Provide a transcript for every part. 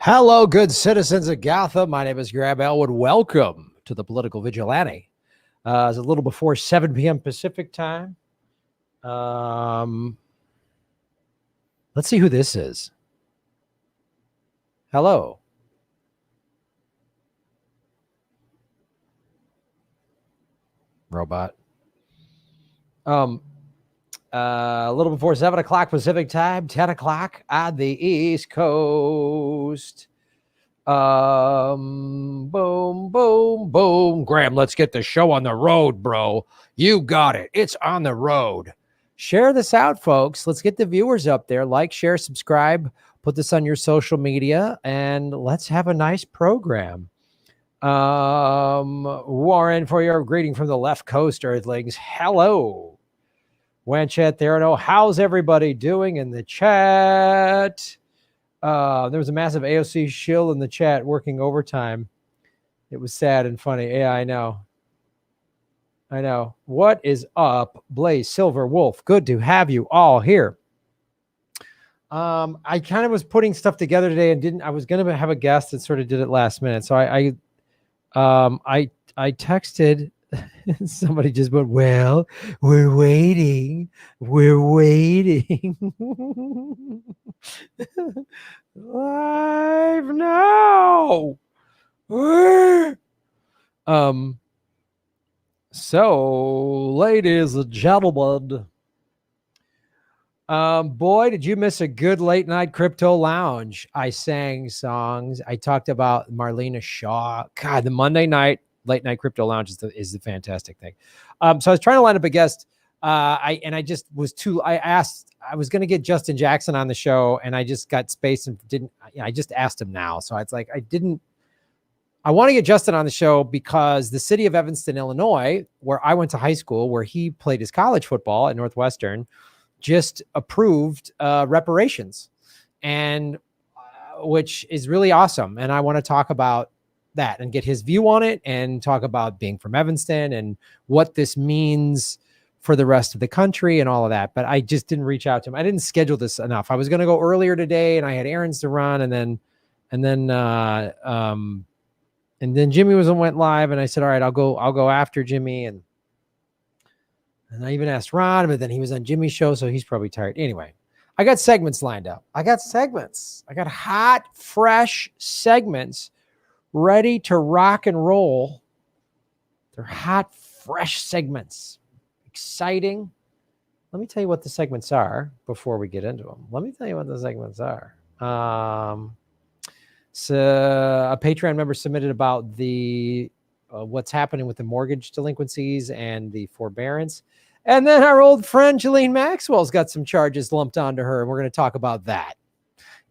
Hello, good citizens of Gotham. My name is Graham Elwood. Welcome to the Political Vigilante. It's a little before 7 p.m. Pacific time. Let's see who this is. Hello. Robot. A little before 7 o'clock Pacific time, 10 o'clock on the East Coast. Boom, boom, boom. Graham, let's get the show on the road, bro. You got it. It's on the road. Share this out, folks. Let's get the viewers up there. Like, share, subscribe, put this on your social media, and let's have a nice program. Warren, for your greeting from the left coast, Earthlings. Hello. Wanchat there. No, how's everybody doing in the chat? There was a massive AOC shill in the chat working overtime. It was sad and funny. Yeah, I know. What is up, Blaze, Silver, Wolf? Good to have you all here. I kind of was putting stuff together today and I was going to have a guest and sort of did it last minute. So I texted. Somebody just went, well, we're waiting. Live now. So, ladies and gentlemen, boy, did you miss a good late night crypto lounge. I sang songs. I talked about Marlena Shaw. God, the Monday night late night crypto lounge is the fantastic thing. So I was trying to line up a guest. I was going to get Justin Jackson on the show and I just got space and I just asked him now. So it's like, I want to get Justin on the show because the city of Evanston, Illinois, where I went to high school, where he played his college football at Northwestern, just approved reparations, and which is really awesome. And I want to talk about that and get his view on it and talk about being from Evanston and what this means for the rest of the country and all of that. But I just didn't reach out to him. I didn't schedule this enough. I was going to go earlier today and I had errands to run, and then Jimmy went live, and I said, all right, I'll go after Jimmy. And I even asked Ron, but then he was on Jimmy's show, so he's probably tired. Anyway, I got segments lined up. I got hot, fresh segments ready to rock and roll. They're hot, fresh segments. Exciting. Let me tell you what the segments are before we get into them. So a Patreon member submitted about the what's happening with the mortgage delinquencies and the forbearance. And then our old friend Ghislaine Maxwell's got some charges lumped onto her, and we're going to talk about that.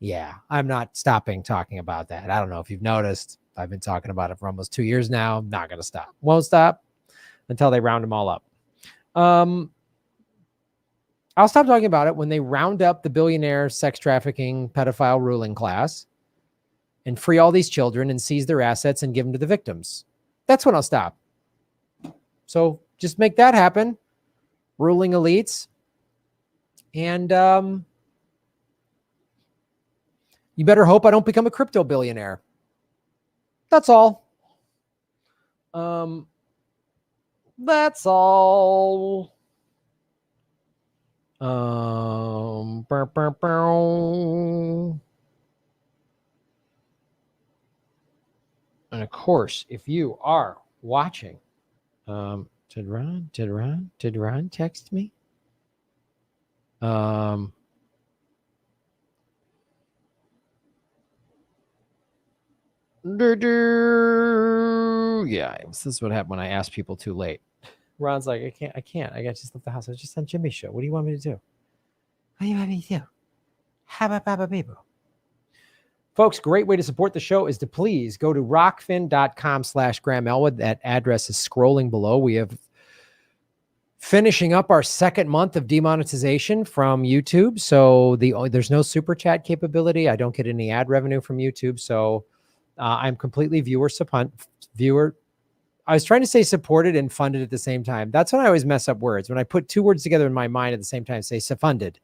Yeah, I'm not stopping talking about that. I don't know if you've noticed. I've been talking about it for almost 2 years now. I'm not going to stop. Won't stop until they round them all up. I'll stop talking about it when they round up the billionaire, sex trafficking, pedophile ruling class and free all these children and seize their assets and give them to the victims. That's when I'll stop. So just make that happen. Ruling elites. And you better hope I don't become a crypto billionaire. That's all. That's all. And of course, if you are watching, did Ron text me? Yeah, this is what happened when I asked people too late. Ron's like, I can't. I got just left the house. I was just on Jimmy's show. What do you want me to do? What do you want me to do? How about people? Folks, great way to support the show is to please go to rockfin.com/Graham Elwood. That address is scrolling below. We have finishing up our second month of demonetization from YouTube. So there's no super chat capability. I don't get any ad revenue from YouTube. So I'm completely viewer. I was trying to say supported and funded at the same time. That's when I always mess up words. When I put two words together in my mind at the same time, say funded.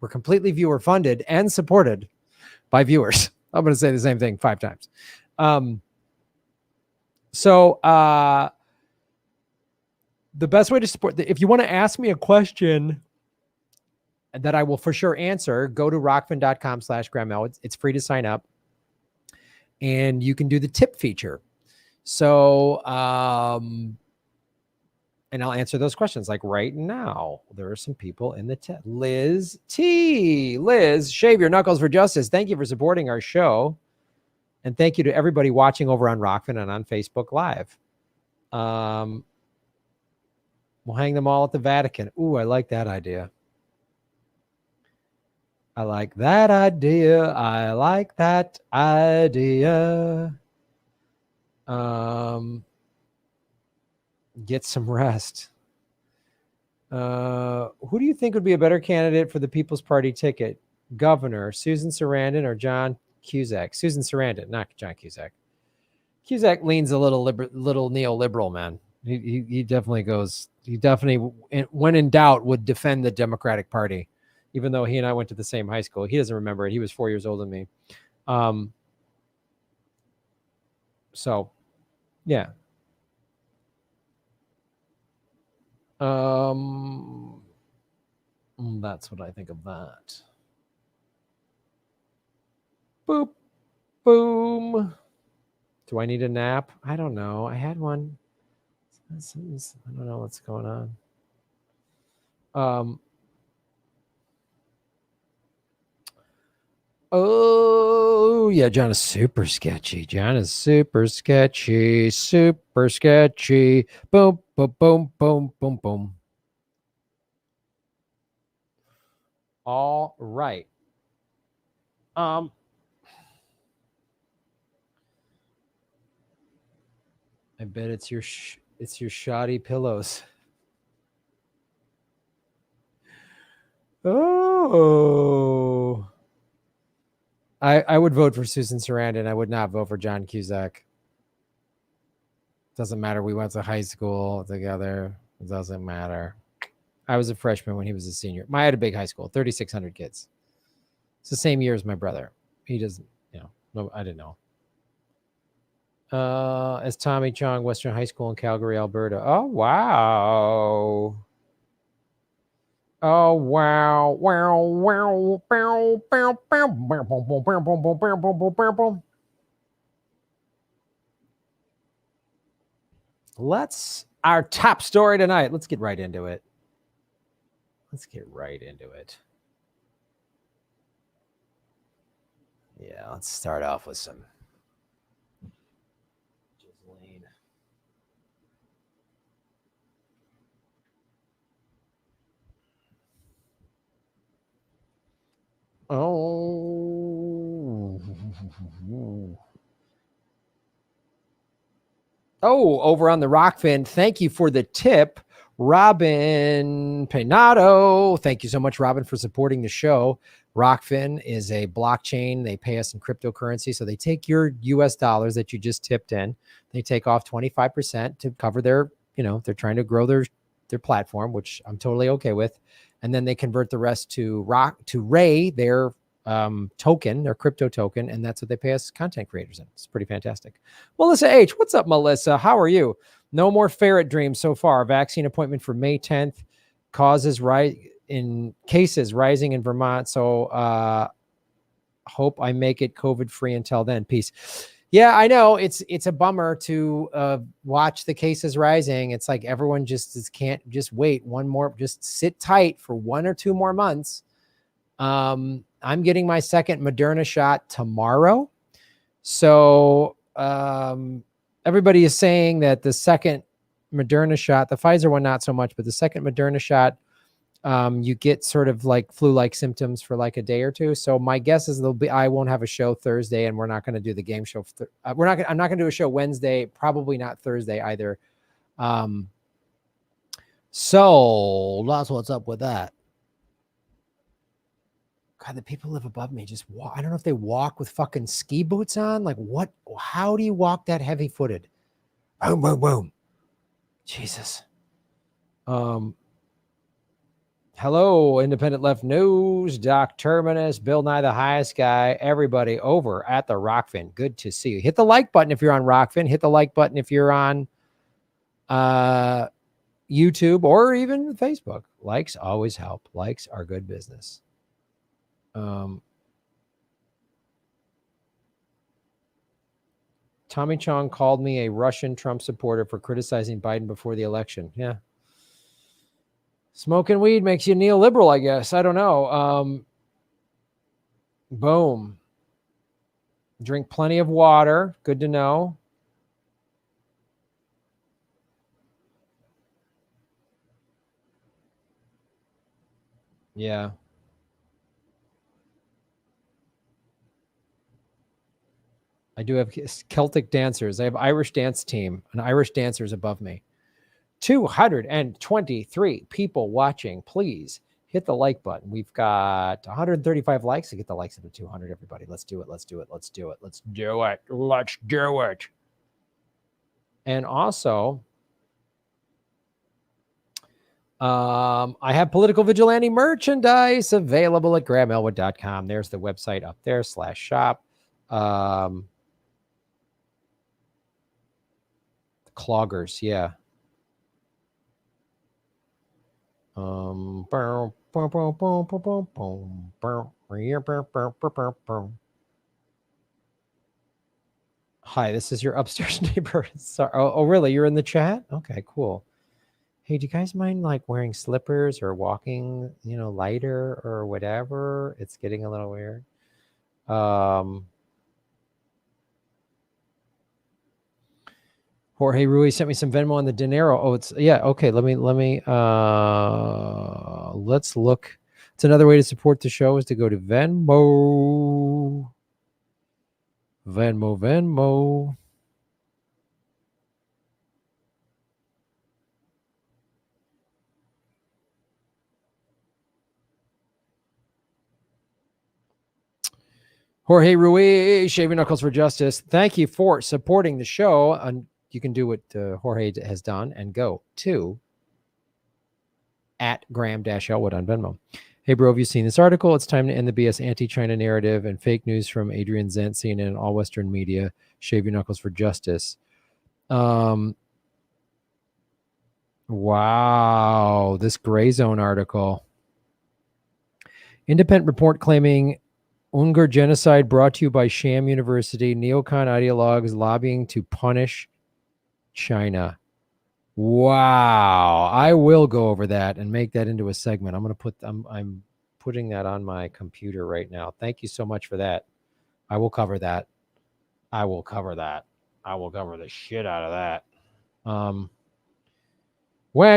We're completely viewer funded and supported by viewers. I'm going to say the same thing 5 times. So the best way to support, if you want to ask me a question that I will for sure answer, go to rockfin.com/Graham. It's free to sign up. And you can do the tip feature. So, and I'll answer those questions. Like right now, there are some people in the tip. Liz T. Liz, shave your knuckles for justice. Thank you for supporting our show. And thank you to everybody watching over on Rockfin and on Facebook Live. We'll hang them all at the Vatican. Ooh, I like that idea. I like that idea. I like that idea. Get some rest. Who do you think would be a better candidate for the People's Party ticket? Governor Susan Sarandon or John Cusack? Susan Sarandon, not John Cusack. Cusack leans a little neoliberal, man. He definitely goes. He definitely, when in doubt, would defend the Democratic Party, even though he and I went to the same high school. He doesn't remember it. He was 4 years older than me. So, yeah. That's what I think of that. Boop, boom. Do I need a nap? I don't know. I had one. I don't know what's going on. Oh, yeah, John is super sketchy. John is super sketchy. Super sketchy. Boom, boom, boom, boom, boom, boom. All right. I bet it's your shoddy pillows. Oh. I would vote for Susan Sarandon. I would not vote for John Cusack. Doesn't matter. We went to high school together. It doesn't matter. I was a freshman when he was a senior. I had a big high school, 3,600 kids. It's the same year as my brother. He doesn't, no, I didn't know. As Tommy Chong, Western High School in Calgary, Alberta. Oh, wow. Oh, wow. Wow, wow, bow, bow, bow, bow, bow, bow, bow, bow, bow, bow, bow, bow. Our top story tonight. Let's get right into it. Yeah, let's start off with some Ghislaine. Oh, over on the Rockfin. Thank you for the tip, Robin Penato. Thank you so much, Robin, for supporting the show. Rockfin is a blockchain. They pay us in cryptocurrency. So they take your US dollars that you just tipped in. They take off 25% to cover their, they're trying to grow their platform, which I'm totally okay with. And then they convert the rest to Ray, their token, their crypto token. And that's what they pay us content creators in. It's pretty fantastic. Melissa H. What's up, Melissa? How are you? No more ferret dreams so far. Vaccine appointment for May 10th. Cases rising in Vermont. So hope I make it COVID free until then. Peace. Yeah, I know it's a bummer to watch the cases rising. It's like everyone can't just wait just sit tight for 1 or 2 more months. I'm getting my second Moderna shot tomorrow. So everybody is saying that the second Moderna shot, the Pfizer one, not so much, but the second Moderna shot, you get sort of like flu-like symptoms for like a day or two. So my guess is I won't have a show Thursday, and we're not going to do the game show. I'm not going to do a show Wednesday, probably not Thursday either. So that's what's up with that. God, the people live above me just walk. I don't know if they walk with fucking ski boots on. Like what? How do you walk that heavy footed? Boom, boom, boom. Jesus. Hello, Independent Left News, Doc Terminus, Bill Nye the Highest Guy, everybody over at the Rockfin. Good to see you. Hit the like button if you're on Rockfin. Hit the like button if you're on YouTube or even Facebook. Likes always help. Likes are good business. Tommy Chong called me a Russian Trump supporter for criticizing Biden before the election. Yeah. Smoking weed makes you neoliberal, I guess. I don't know. Boom. Drink plenty of water. Good to know. Yeah. I do have Celtic dancers. I have Irish dance team, and Irish dancers above me. 223 people watching. Please hit the like button. We've got 135 likes to get the likes of the 200, everybody. Let's do it. Let's do it. Let's do it. Let's do it. Let's do it. And also, I have Political Vigilante merchandise available at grahamelwood.com. There's the website up there, /shop. Cloggers, yeah. Hi, this is your upstairs neighbor. Sorry. Oh, really? You're in the chat? Okay, cool. Hey, do you guys mind like wearing slippers or walking, lighter or whatever? It's getting a little weird. Jorge Rui sent me some Venmo on the dinero. Oh, it's okay. Let's look. It's another way to support the show is to go to Venmo. Venmo. Jorge Rui, Shaving Knuckles for Justice. Thank you for supporting the show. And you can do what Jorge has done and go to @Graham-Elwood on Venmo. Hey, bro, have you seen this article? It's time to end the BS anti-China narrative and fake news from Adrian Zent, CNN, and all Western media. Shave your knuckles for justice. Wow, this Gray Zone article. Independent report claiming Uyghur genocide brought to you by Sham University. Neocon ideologues lobbying to punish China. Wow. I will go over that and make that into a segment. I'm putting that on my computer right now. Thank you so much for that. I will cover that. I will cover the shit out of that.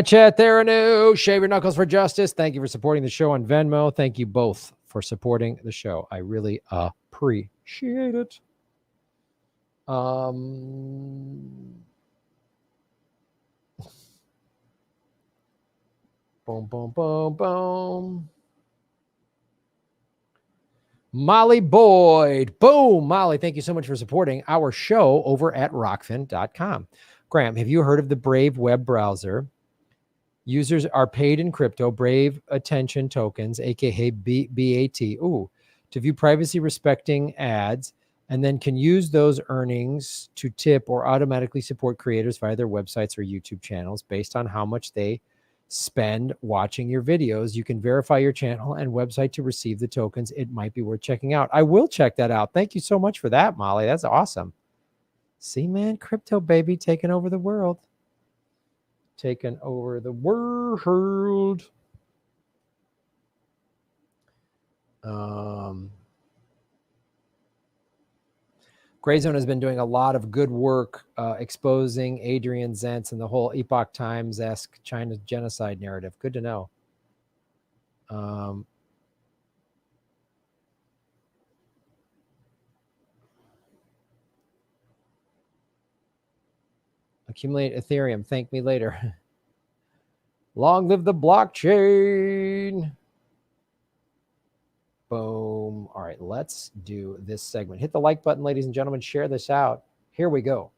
Chat there new. Shave your knuckles for justice. Thank you for supporting the show on Venmo. Thank you both for supporting the show. I really appreciate it. Boom. Molly Boyd. Boom. Molly, thank you so much for supporting our show over at rockfin.com. Graham, have you heard of the Brave web browser? Users are paid in crypto, Brave Attention tokens, aka BAT, to view privacy respecting ads, and then can use those earnings to tip or automatically support creators via their websites or YouTube channels based on how much they spend watching your videos. You can verify your channel and website to receive the tokens. It might be worth checking out. I will check that out. Thank you so much for that, Molly. That's awesome. See, man, crypto baby taking over the world. Taken over the world. Gray Zone has been doing a lot of good work exposing Adrian Zentz and the whole Epoch Times-esque China genocide narrative. Good to know. Accumulate Ethereum. Thank me later. Long live the blockchain. Boom. All right, let's do this segment. Hit the like button, ladies and gentlemen. Share this out. Here we go.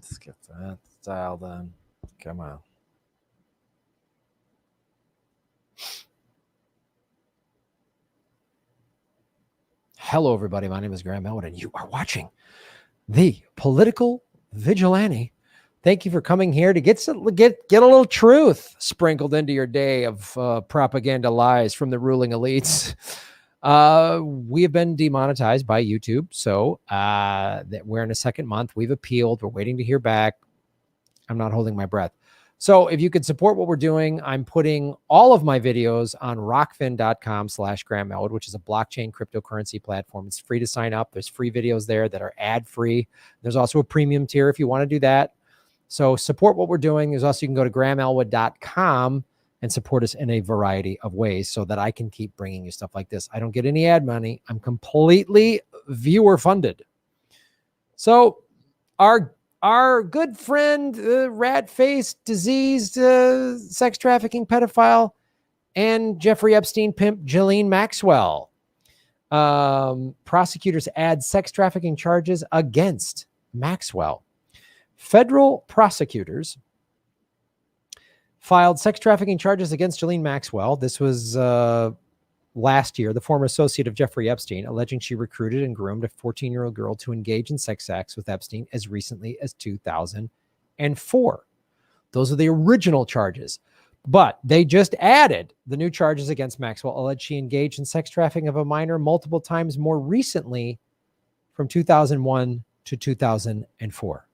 Let's get that dialed in. Come on. Hello, everybody. My name is Graham Elwood, and you are watching the Political Vigilante. Thank you for coming here to get a little truth sprinkled into your day of propaganda lies from the ruling elites. We have been demonetized by YouTube, so that we're in a second month. We've appealed. We're waiting to hear back. I'm not holding my breath. So if you could support what we're doing, I'm putting all of my videos on rockfin.com/Graham Elwood, which is a blockchain cryptocurrency platform. It's free to sign up. There's free videos there that are ad-free. There's also a premium tier if you want to do that. So support what we're doing. There's also, you can go to grahamelwood.com and support us in a variety of ways so that I can keep bringing you stuff like this. I don't get any ad money. I'm completely viewer funded. So our good friend, rat-faced, diseased, sex trafficking pedophile, and Jeffrey Epstein pimp, Ghislaine Maxwell. Prosecutors add sex trafficking charges against Maxwell. Federal prosecutors filed sex trafficking charges against Ghislaine Maxwell. This was last year, the former associate of Jeffrey Epstein, alleging she recruited and groomed a 14-year-old girl to engage in sex acts with Epstein as recently as 2004. Those are the original charges. But they just added the new charges against Maxwell, alleged she engaged in sex trafficking of a minor multiple times more recently from 2001 to 2004.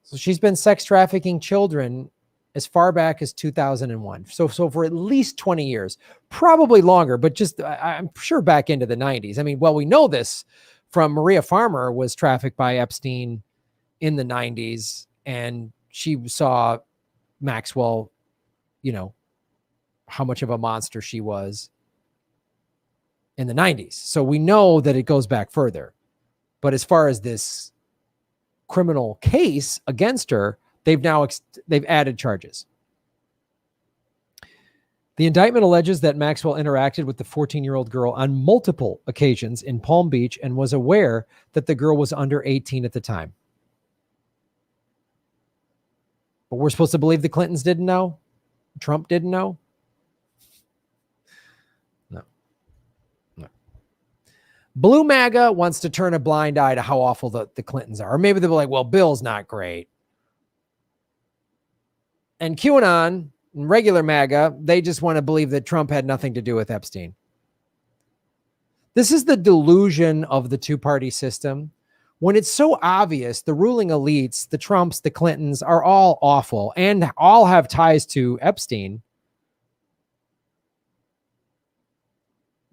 So she's been sex trafficking children as far back as 2001. So for at least 20 years, probably longer, but just I'm sure back into the 90s. I mean, well, we know this from Maria Farmer was trafficked by Epstein in the 90s, and she saw Maxwell, you know, how much of a monster she was in the 90s. So we know that it goes back further. But as far as this criminal case against her, they've added charges. The indictment alleges that Maxwell interacted with the 14-year-old girl on multiple occasions in Palm Beach and was aware that the girl was under 18 at the time. But we're supposed to believe the Clintons didn't know? Trump didn't know? No. Blue MAGA wants to turn a blind eye to how awful the Clintons are. Or maybe they'll be like, well, Bill's not great. And QAnon and regular MAGA, they just want to believe that Trump had nothing to do with Epstein. This is the delusion of the two-party system. When it's so obvious, the ruling elites, the Trumps, the Clintons are all awful and all have ties to Epstein.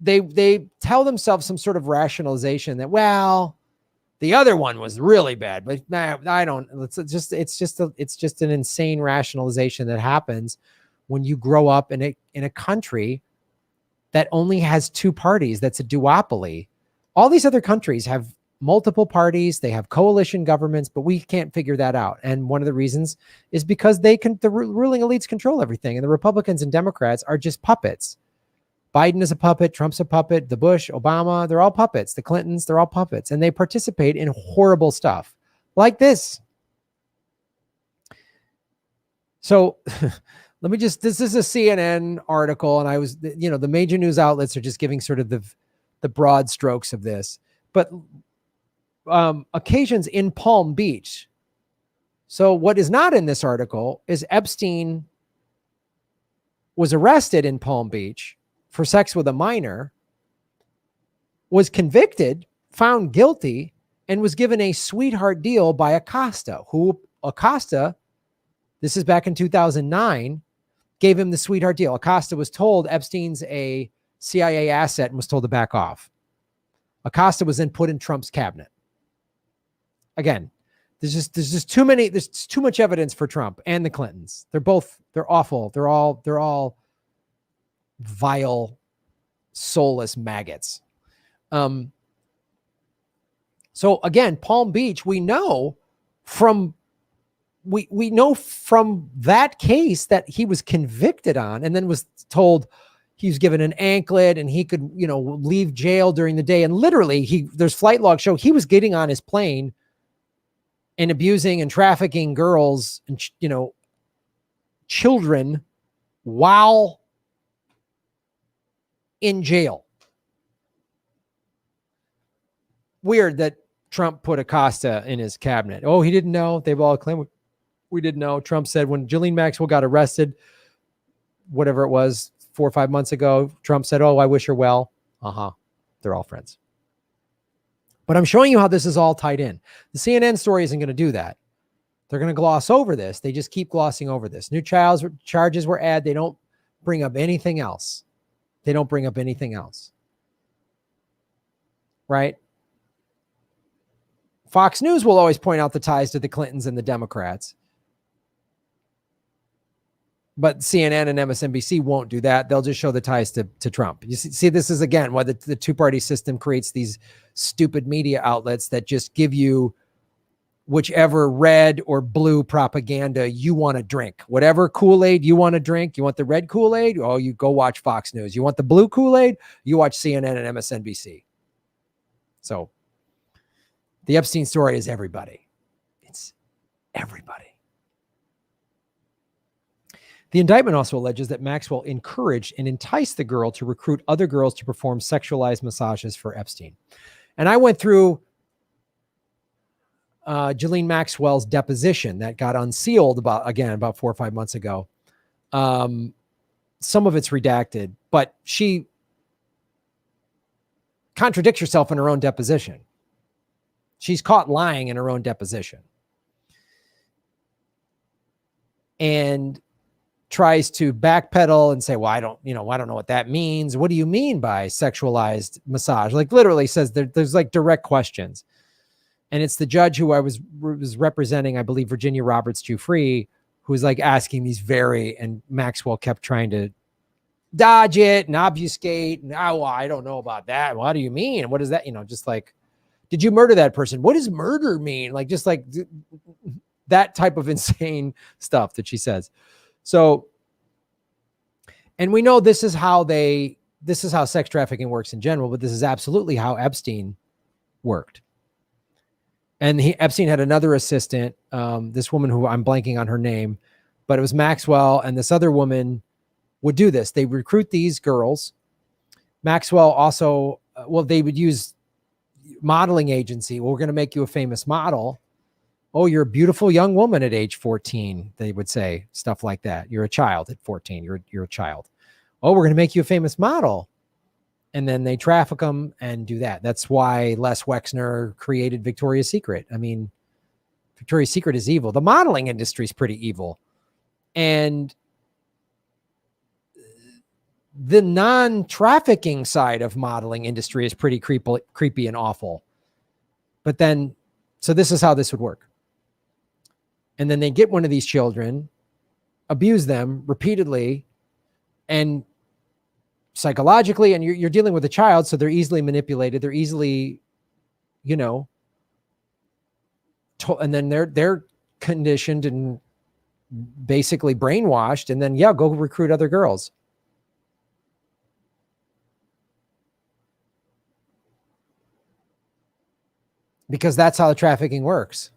They tell themselves some sort of rationalization that, well, the other one was really bad, but I don't. It's just an insane rationalization that happens when you grow up in a country that only has two parties. That's a duopoly. All these other countries have multiple parties. They have coalition governments, but we can't figure that out. And one of the reasons is because the ruling elites control everything, and the Republicans and Democrats are just puppets. Biden is a puppet. Trump's a puppet. The Bush, Obama, they're all puppets. The Clintons, they're all puppets. And they participate in horrible stuff like this. So let me just, this is a CNN article, and I was, you know, the major news outlets are just giving sort of the broad strokes of this. But occasions in Palm Beach. So what is not in this article is Epstein was arrested in Palm Beach for sex with a minor, was convicted, found guilty, and was given a sweetheart deal by Acosta, this is back in 2009, gave him the sweetheart deal. Acosta was told Epstein's a CIA asset and was told to back off. Acosta was then put in Trump's cabinet. Again, there's too much evidence for Trump and the Clintons. They're awful. They're all vile, soulless maggots. So again, Palm Beach, we know from that case that he was convicted on and then was told, he was given an anklet and he could, leave jail during the day. And literally there's flight logs show he was getting on his plane and abusing and trafficking girls and, children while in jail. Weird that Trump put Acosta in his cabinet. Oh, he didn't know. They've all claimed we didn't know. Trump said when Ghislaine Maxwell got arrested, whatever it was, 4 or 5 months ago, Trump said, oh, I wish her well. They're all friends. But I'm showing you how this is all tied in. The CNN story isn't going to do that. They're going to gloss over this. They just keep glossing over this. New charges were added. They don't bring up anything else. Right? Fox News will always point out the ties to the Clintons and the Democrats. But CNN and MSNBC won't do that. They'll just show the ties to Trump. You see, this is, again, why the two-party system creates these stupid media outlets that just give you whichever red or blue propaganda you want to drink. Whatever Kool-Aid you want to drink, you want the red Kool-Aid? Oh, you go watch Fox News. You want the blue Kool-Aid? You watch CNN and MSNBC. So the Epstein story is everybody. It's everybody. The indictment also alleges that Maxwell encouraged and enticed the girl to recruit other girls to perform sexualized massages for Epstein. And I went through Ghislaine Maxwell's deposition that got unsealed about 4 or 5 months ago. Some of it's redacted, but she contradicts herself in her own deposition. She's caught lying in her own deposition. And tries to backpedal and say, well, I don't know what that means. What do you mean by sexualized massage? Like literally says there's like direct questions. And it's the judge who I was representing, I believe, Virginia Roberts Giuffre, who was like asking these and Maxwell kept trying to dodge it and obfuscate. And I don't know about that. What do you mean? What is that? Just like, did you murder that person? What does murder mean? Like, just like that type of insane stuff that she says. So, and we know this is how sex trafficking works in general, but this is absolutely how Epstein worked. And Epstein had another assistant, this woman who I'm blanking on her name, but it was Maxwell, and this other woman would do this. They recruit these girls. Maxwell also, they would use modeling agency. Well, we're going to make you a famous model. Oh, you're a beautiful young woman at age 14. They would say stuff like that. You're a child at 14. You're a child. Oh, we're going to make you a famous model. And then they traffic them and do that. That's why Les Wexner created Victoria's Secret. I mean, Victoria's Secret is evil. The modeling industry is pretty evil. And the non-trafficking side of modeling industry is pretty creepy and awful. But then, so this is how this would work. And then they get one of these children, abuse them repeatedly and psychologically, and you're dealing with a child, so they're easily manipulated. They're easily, and then they're conditioned and basically brainwashed, and then go recruit other girls. Because that's how the trafficking works.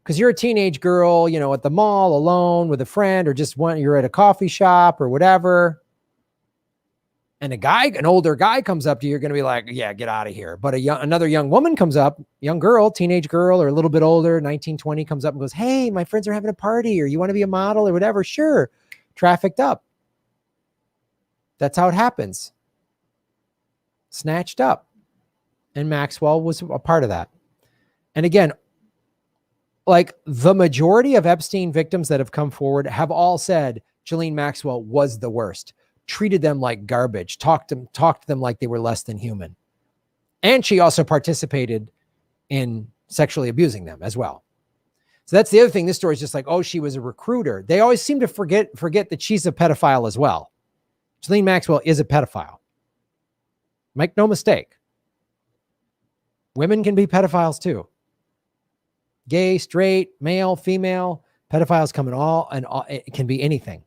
Because you're a teenage girl, at the mall alone with a friend, or you're at a coffee shop or whatever. And an older guy comes up to you, you're going to be like, yeah, get out of here. But another young woman comes up, young girl, teenage girl, or a little bit older, 19, 20, comes up and goes, hey, my friends are having a party, or you want to be a model or whatever. Sure. Trafficked up. That's how it happens. Snatched up. And Maxwell was a part of that. And again, like the majority of Epstein victims that have come forward have all said Ghislaine Maxwell was the worst, treated them like garbage, talked to them like they were less than human. And she also participated in sexually abusing them as well. So that's the other thing. This story is just like, oh, she was a recruiter. They always seem to forget that she's a pedophile as well. Ghislaine Maxwell is a pedophile. Make no mistake. Women can be pedophiles too. Gay, straight, male, female, pedophiles come in all, it can be anything.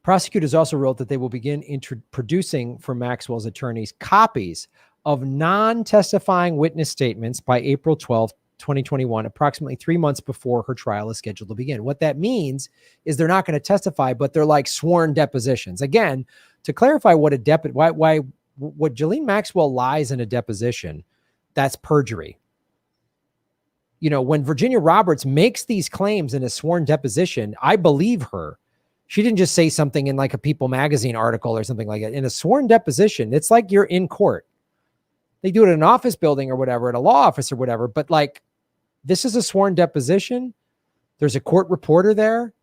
Prosecutors also wrote that they will begin producing for Maxwell's attorneys copies of non-testifying witness statements by April 12th, 2021, approximately 3 months before her trial is scheduled to begin. What that means is they're not going to testify, but they're like sworn depositions. Again, to clarify what what Ghislaine Maxwell lies in a deposition, that's perjury. You know, when Virginia Roberts makes these claims in a sworn deposition, I believe her. She didn't just say something in like a People magazine article or something like that. In a sworn deposition, it's like you're in court. They do it in an office building or whatever, at a law office or whatever. But like, this is a sworn deposition. There's a court reporter there.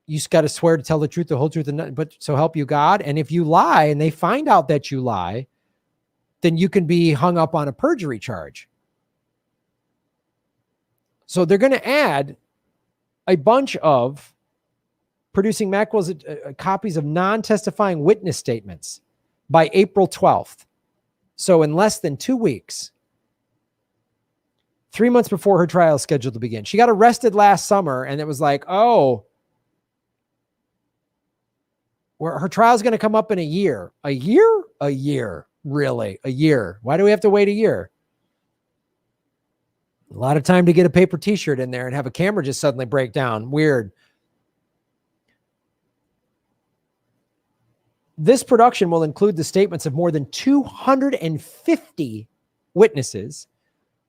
You just got to swear to tell the truth, the whole truth, and nothing but so help you God. And if you lie and they find out that you lie, then you can be hung up on a perjury charge. So they're going to add a bunch of producing Maxwell's copies of non-testifying witness statements by April 12th. So in less than 2 weeks, 3 months before her trial is scheduled to begin. She got arrested last summer, and it was like, oh, her trial is going to come up in a year. A year? A year. Really? A year. Why do we have to wait a year? A lot of time to get a paper t-shirt in there and have a camera just suddenly break down. Weird. This production will include the statements of more than 250 witnesses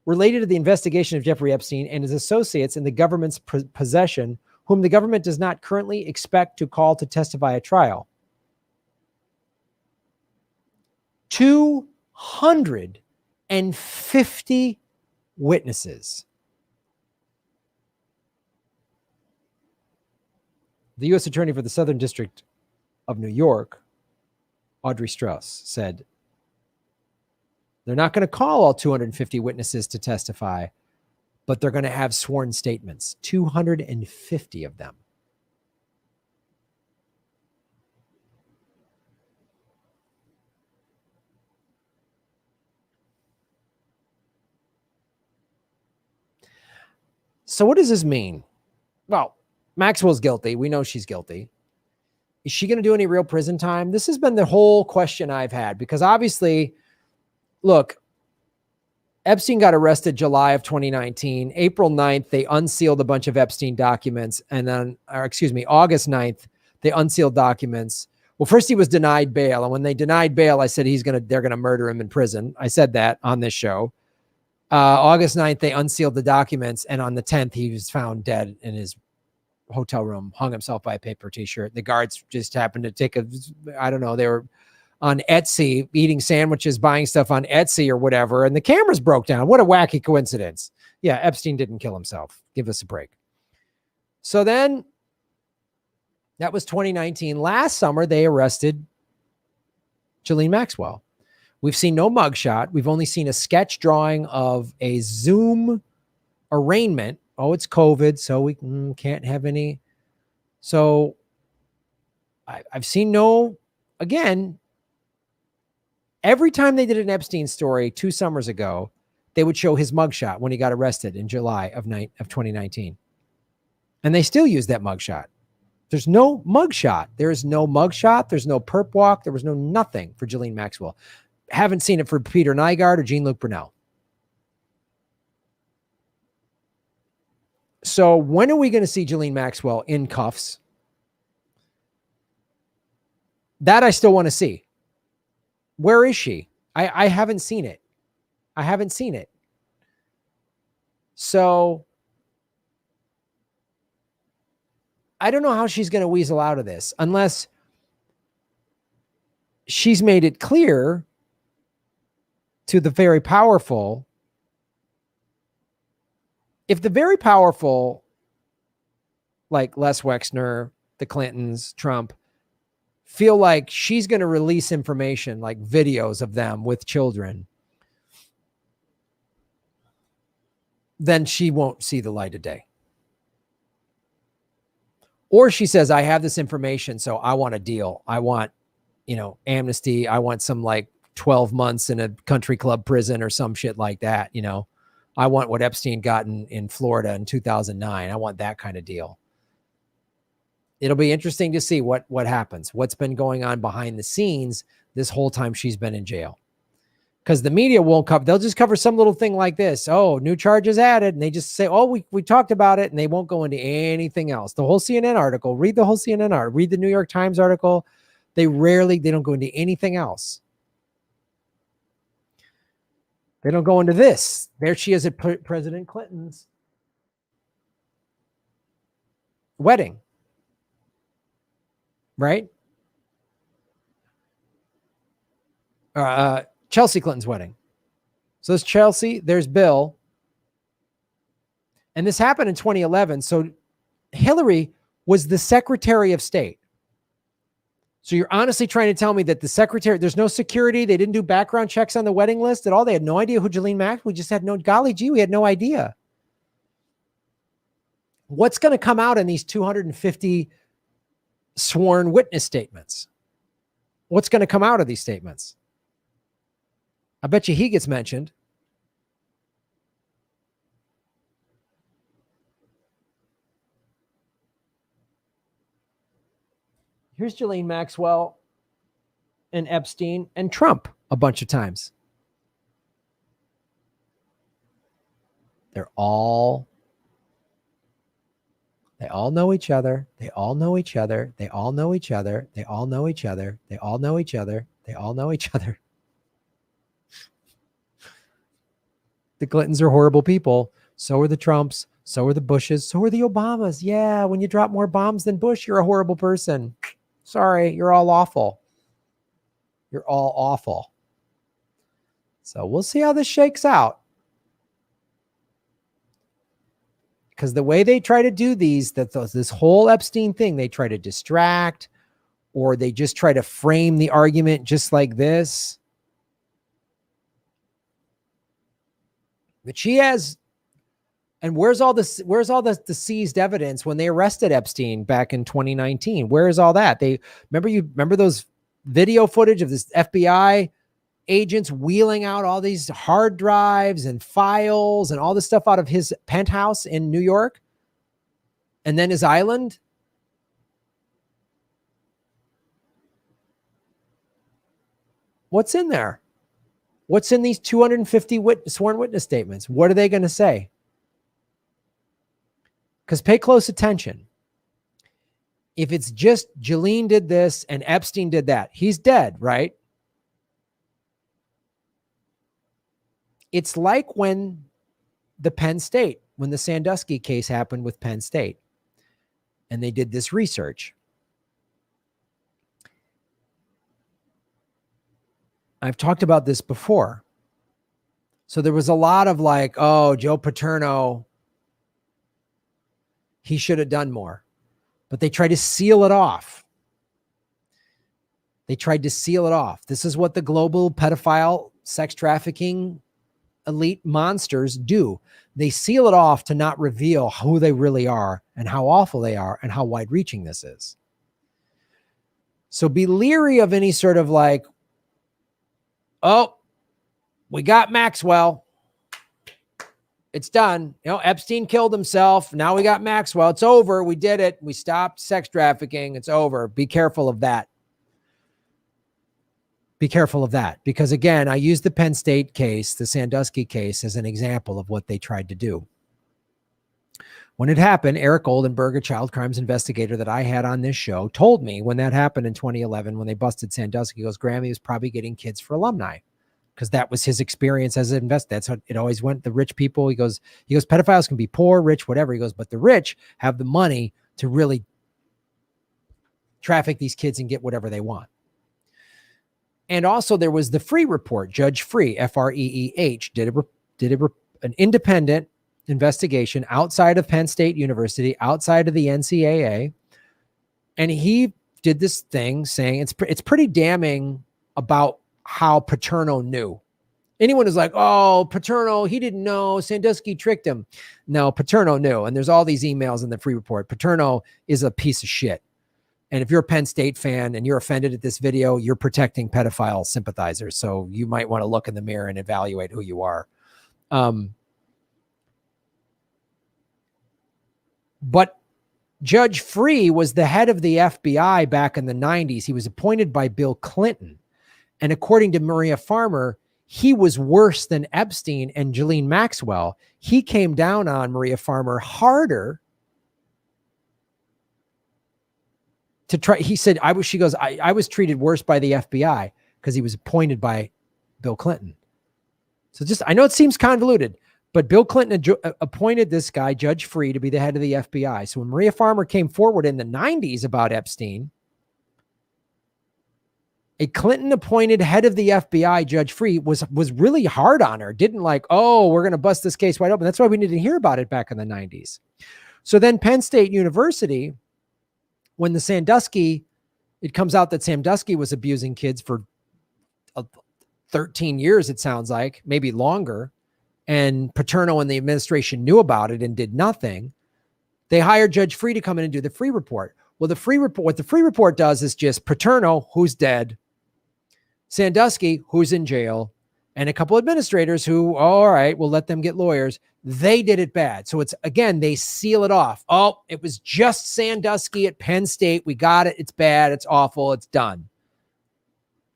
related to the investigation of Jeffrey Epstein and his associates in the government's possession, whom the government does not currently expect to call to testify at trial. 250 witnesses. The U.S. Attorney for the Southern District of New York, Audrey Strauss, said they're not going to call all 250 witnesses to testify, but they're going to have sworn statements, 250 of them. So what does this mean? Well, Maxwell's guilty. We know she's guilty. Is she going to do any real prison time? This has been the whole question I've had, because obviously, look, Epstein got arrested July of 2019. April 9th, they unsealed a bunch of Epstein documents. And then, August 9th, they unsealed documents. Well, first he was denied bail. And when they denied bail, I said they're going to murder him in prison. I said that on this show. August 9th, they unsealed the documents. And on the 10th, he was found dead in his hotel room, hung himself by a paper t-shirt. The guards just happened to take I don't know, they were on Etsy eating sandwiches, buying stuff on Etsy or whatever, and the cameras broke down. What a wacky coincidence. Yeah, Epstein didn't kill himself. Give us a break. So then, that was 2019. Last summer, they arrested Ghislaine Maxwell. We've seen no mugshot. We've only seen a sketch drawing of a Zoom arraignment. Oh, it's COVID, so we can't have any. So I've seen no, again, every time they did an Epstein story 2 summers ago, they would show his mugshot when he got arrested in July of 2019. And they still use that mugshot. There's no mugshot. There is no mugshot. There's no perp walk. There was no nothing for Ghislaine Maxwell. Haven't seen it for Peter Nygaard or Jean-Luc Brunel. So when are we going to see Ghislaine Maxwell in cuffs? That I still want to see. Where is she? I haven't seen it. I haven't seen it. So I don't know how she's going to weasel out of this unless she's made it clear to the very powerful. If the very powerful, like Les Wexner, the Clintons, Trump, feel like she's going to release information like videos of them with children, then she won't see the light of day. Or she says, I have this information, so I want a deal. I want, amnesty. I want some like 12 months in a country club prison or some shit like that. I want what Epstein got in Florida in 2009. I want that kind of deal. it'll be interesting to see what happens, what's been going on behind the scenes this whole time she's been in jail. Because the media won't cover, they'll just cover some little thing like this. Oh, new charges added. And they just say, oh, we talked about it. And they won't go into anything else. The whole CNN article, read the whole CNN article, read the New York Times article. They don't go into anything else. They don't go into this. There she is at President Clinton's wedding. Right? Chelsea Clinton's wedding. So there's Chelsea, there's Bill. And this happened in 2011. So Hillary was the Secretary of State. So you're honestly trying to tell me that the secretary, there's no security. They didn't do background checks on the wedding list at all. They had no idea who Ghislaine Maxwell. We just had no, golly gee, we had no idea. What's going to come out in these 250 sworn witness statements? What's going to come out of these statements? I bet you he gets mentioned. Here's Ghislaine Maxwell and Epstein and Trump a bunch of times. They all know each other. They all know each other. They all know each other. They all know each other. They all know each other. They all know each other. The Clintons are horrible people. So are the Trumps. So are the Bushes. So are the Obamas. Yeah, when you drop more bombs than Bush, you're a horrible person. Sorry, you're all awful. You're all awful. So we'll see how this shakes out. Because the way they try to do this whole Epstein thing, they try to distract, or they just try to frame the argument just like this. But she has, and where's all this? Where's all the seized evidence when they arrested Epstein back in 2019? Where is all that? They remember those video footage of this FBI agents wheeling out all these hard drives and files and all this stuff out of his penthouse in New York, and then his island. What's in there? What's in these 250 sworn witness statements? What are they going to say? Because pay close attention. If it's just Ghislaine did this and Epstein did that, he's dead, right? It's like when the Sandusky case happened with Penn State, and they did this research. I've talked about this before. So there was a lot of like, oh, Joe Paterno, he should have done more. But they tried to seal it off. They tried to seal it off. This is what the global pedophile, sex trafficking, elite monsters do. They seal it off to not reveal who they really are and how awful they are and how wide-reaching this is. So be leery of any sort of like, oh, we got Maxwell. It's done. You know, Epstein killed himself. Now we got Maxwell. It's over. We did it. We stopped sex trafficking. It's over. Be careful of that. Be careful of that. Because again, I used the Penn State case, the Sandusky case, as an example of what they tried to do. When it happened, Eric Oldenburg, a child crimes investigator that I had on this show, told me when that happened in 2011, when they busted Sandusky, he goes, Graham, he was probably getting kids for alumni, because that was his experience as an investor. That's how it always went. The rich people, he goes, pedophiles can be poor, rich, whatever. He goes, but the rich have the money to really traffic these kids and get whatever they want. And also there was the Free report. Judge Free, F-R-E-E-H, did an independent investigation outside of Penn State University, outside of the NCAA. And he did this thing saying it's pretty damning about how Paterno knew. Anyone is like, oh, Paterno, he didn't know. Sandusky tricked him. No, Paterno knew. And there's all these emails in the Free report. Paterno is a piece of shit. And if you're a Penn State fan and you're offended at this video, you're protecting pedophile sympathizers. So you might want to look in the mirror and evaluate who you are. But Judge Free was the head of the FBI back in the 90s. He was appointed by Bill Clinton. And according to Maria Farmer, he was worse than Epstein and Ghislaine Maxwell. He came down on Maria Farmer harder to try. He said, I was treated worse by the FBI because he was appointed by Bill Clinton. So I know it seems convoluted, but Bill Clinton appointed this guy, Judge Free, to be the head of the FBI. So when Maria Farmer came forward in the 90s about Epstein, a Clinton-appointed head of the FBI, Judge Free, was really hard on her. Didn't like, oh, we're going to bust this case wide open. That's why we didn't hear about it back in the 90s. So then Penn State University, when the Sandusky, it comes out that Sandusky was abusing kids for 13 years, it sounds like, maybe longer, and Paterno and the administration knew about it and did nothing. They hired Judge Free to come in and do the free report. Well, what the free report does is just Paterno, who's dead, Sandusky, who's in jail, and a couple administrators who, all right, we'll let them get lawyers. They did it bad. So it's, again, they seal it off. Oh, it was just Sandusky at Penn State. We got it. It's bad. It's awful. It's done.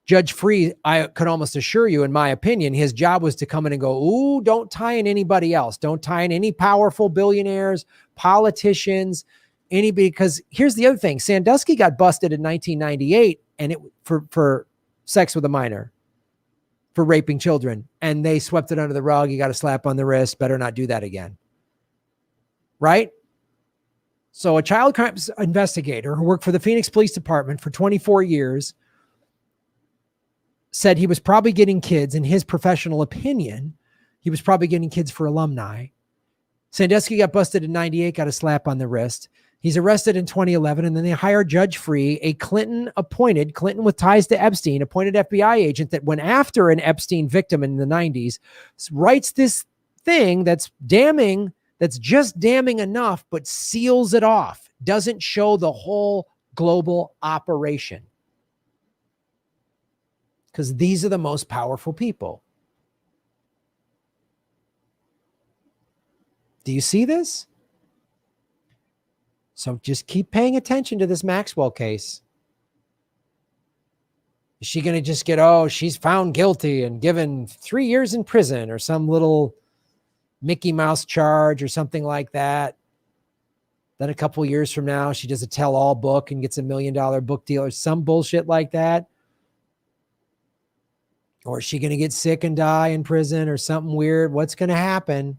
Judge Free, I could almost assure you, in my opinion, his job was to come in and go, ooh, don't tie in anybody else. Don't tie in any powerful billionaires, politicians, anybody. Because here's the other thing. Sandusky got busted in 1998 and it for sex with a minor, for raping children. And they swept it under the rug. You got a slap on the wrist. Better not do that again. Right? So a child crimes investigator who worked for the Phoenix Police Department for 24 years said he was probably getting kids, in his professional opinion, he was probably getting kids for alumni. Sandusky got busted in 98, got a slap on the wrist. He's arrested in 2011, and then they hired Judge Free, a Clinton with ties to Epstein, appointed FBI agent that went after an Epstein victim in the 90s, writes this thing that's damning, that's just damning enough, but seals it off, doesn't show the whole global operation. Because these are the most powerful people. Do you see this? So just keep paying attention to this Maxwell case. Is she going to just get, oh, she's found guilty and given 3 years in prison or some little Mickey Mouse charge or something like that? Then a couple years from now, she does a tell-all book and gets $1 million book deal or some bullshit like that? Or is she going to get sick and die in prison or something weird? What's going to happen?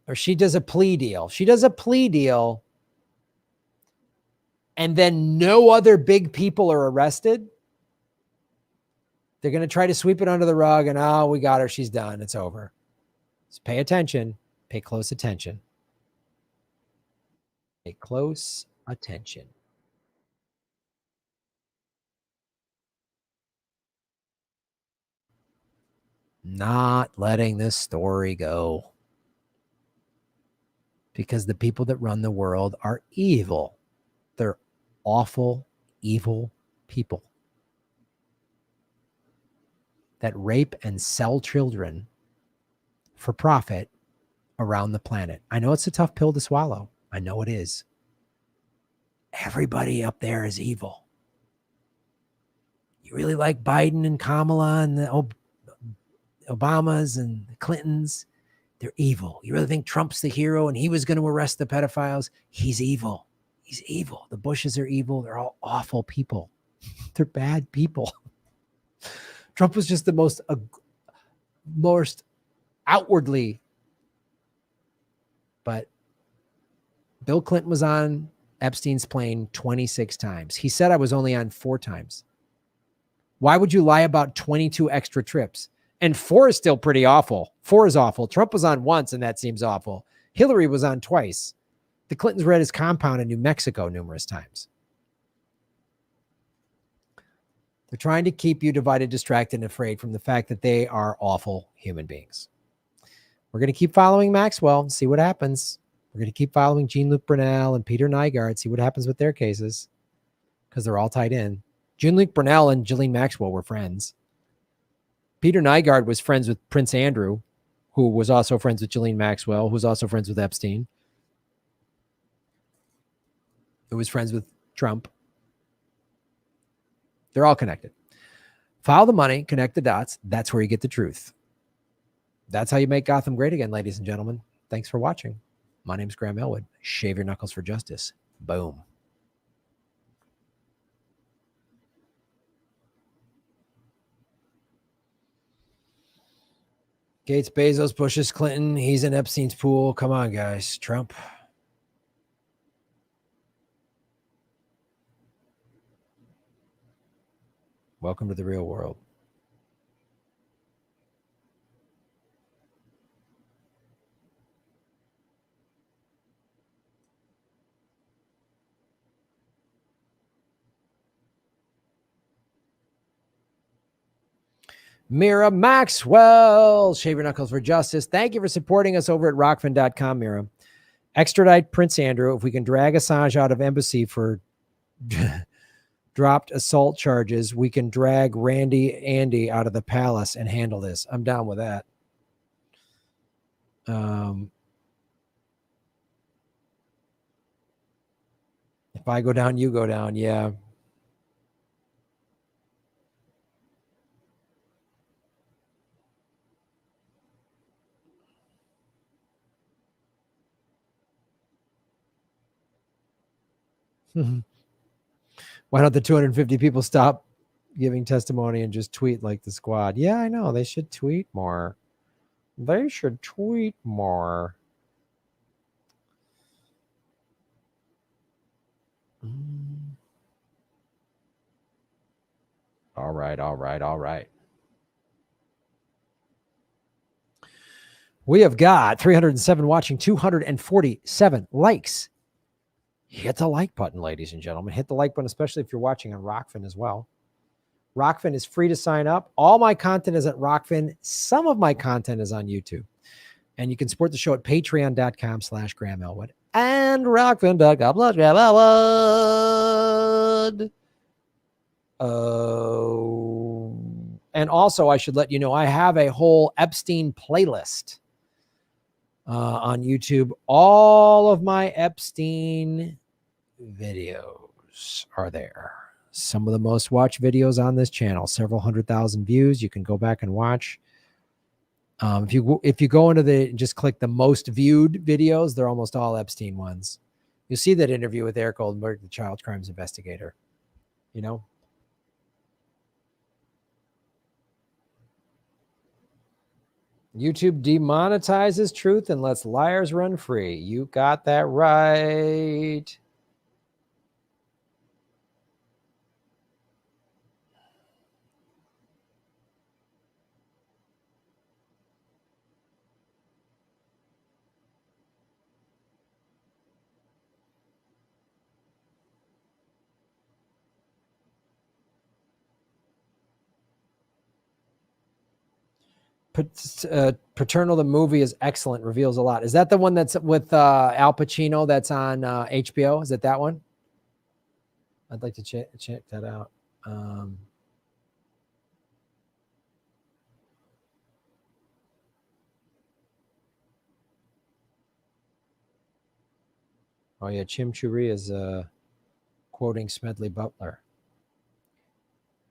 Or she does a plea deal. She does a plea deal and then no other big people are arrested. They're going to try to sweep it under the rug and, oh, we got her. She's done. It's over. Just pay attention. Pay close attention. Pay close attention. Not letting this story go. Because the people that run the world are evil. They're awful, evil people that rape and sell children for profit around the planet. I know it's a tough pill to swallow. I know it is. Everybody up there is evil. You really like Biden and Kamala and the Obamas and the Clintons? They're evil. You really think Trump's the hero and he was going to arrest the pedophiles? He's evil. He's evil. The Bushes are evil. They're all awful people. They're bad people. Trump was just the most outwardly. But Bill Clinton was on Epstein's plane 26 times. He said I was only on 4 times. Why would you lie about 22 extra trips? And 4 is still pretty awful. 4 is awful. Trump was on once, and that seems awful. Hillary was on twice. The Clintons were at his compound in New Mexico numerous times. They're trying to keep you divided, distracted, and afraid from the fact that they are awful human beings. We're going to keep following Maxwell and see what happens. We're going to keep following Jean-Luc Brunel and Peter Nygaard, see what happens with their cases, because they're all tied in. Jean-Luc Brunel and Ghislaine Maxwell were friends. Peter Nygaard was friends with Prince Andrew, who was also friends with Ghislaine Maxwell, who was also friends with Epstein. who was friends with Trump. They're all connected. Follow the money, connect the dots. That's where you get the truth. That's how you make Gotham great again, ladies and gentlemen. Thanks for watching. My name's Graham Elwood. Shave your knuckles for justice. Boom. Gates, Bezos, Bush's, Clinton. He's in Epstein's pool. Come on, guys. Trump. Welcome to the real world. Mira Maxwell, Shave Your Knuckles for Justice. Thank you for supporting us over at rockfin.com, Mira. Extradite Prince Andrew. If we can drag Assange out of embassy for dropped assault charges, we can drag Andy out of the palace and handle this. I'm down with that. If I go down, you go down. Yeah. Why don't the 250 people stop giving testimony and just tweet like the squad? Yeah, I know. They should tweet more. They should tweet more. All right, all right, all right. We have got 307 watching, 247 likes. Hit the like button, ladies and gentlemen. Hit the like button, especially if you're watching on Rockfin as well. Rockfin is free to sign up. All my content is at Rockfin. Some of my content is on YouTube. And you can support the show at patreon.com/Graham Elwood and rockfin.com/Graham Elwood. And also, I should let you know, I have a whole Epstein playlist on YouTube. All of my Epstein videos are there. Some of the most watched videos on this channel, several 100,000 views. You can go back and watch. If you go into just click the most viewed videos, they're almost all Epstein ones. You'll see that interview with Eric Goldenberg, the child crimes investigator. You know. YouTube demonetizes truth and lets liars run free. You got that right. Paternal, the movie is excellent, reveals a lot. Is that the one that's with Al Pacino that's on HBO? Is it that one? I'd like to check that out. Oh yeah, Chim Churi is quoting Smedley Butler.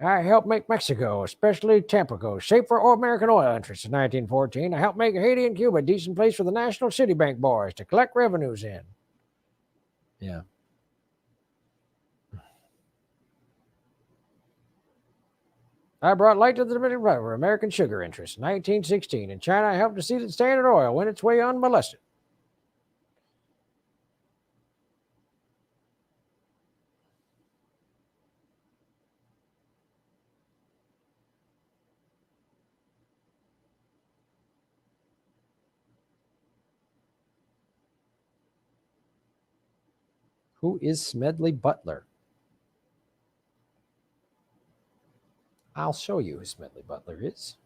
I helped make Mexico, especially Tampico, safe for American oil interests in 1914. I helped make Haiti and Cuba a decent place for the National City Bank boys to collect revenues in. Yeah. I brought light to the Dominican Republic, American sugar interests in 1916. In China, I helped to see that Standard Oil went its way unmolested. Who is Smedley Butler? I'll show you who Smedley Butler is.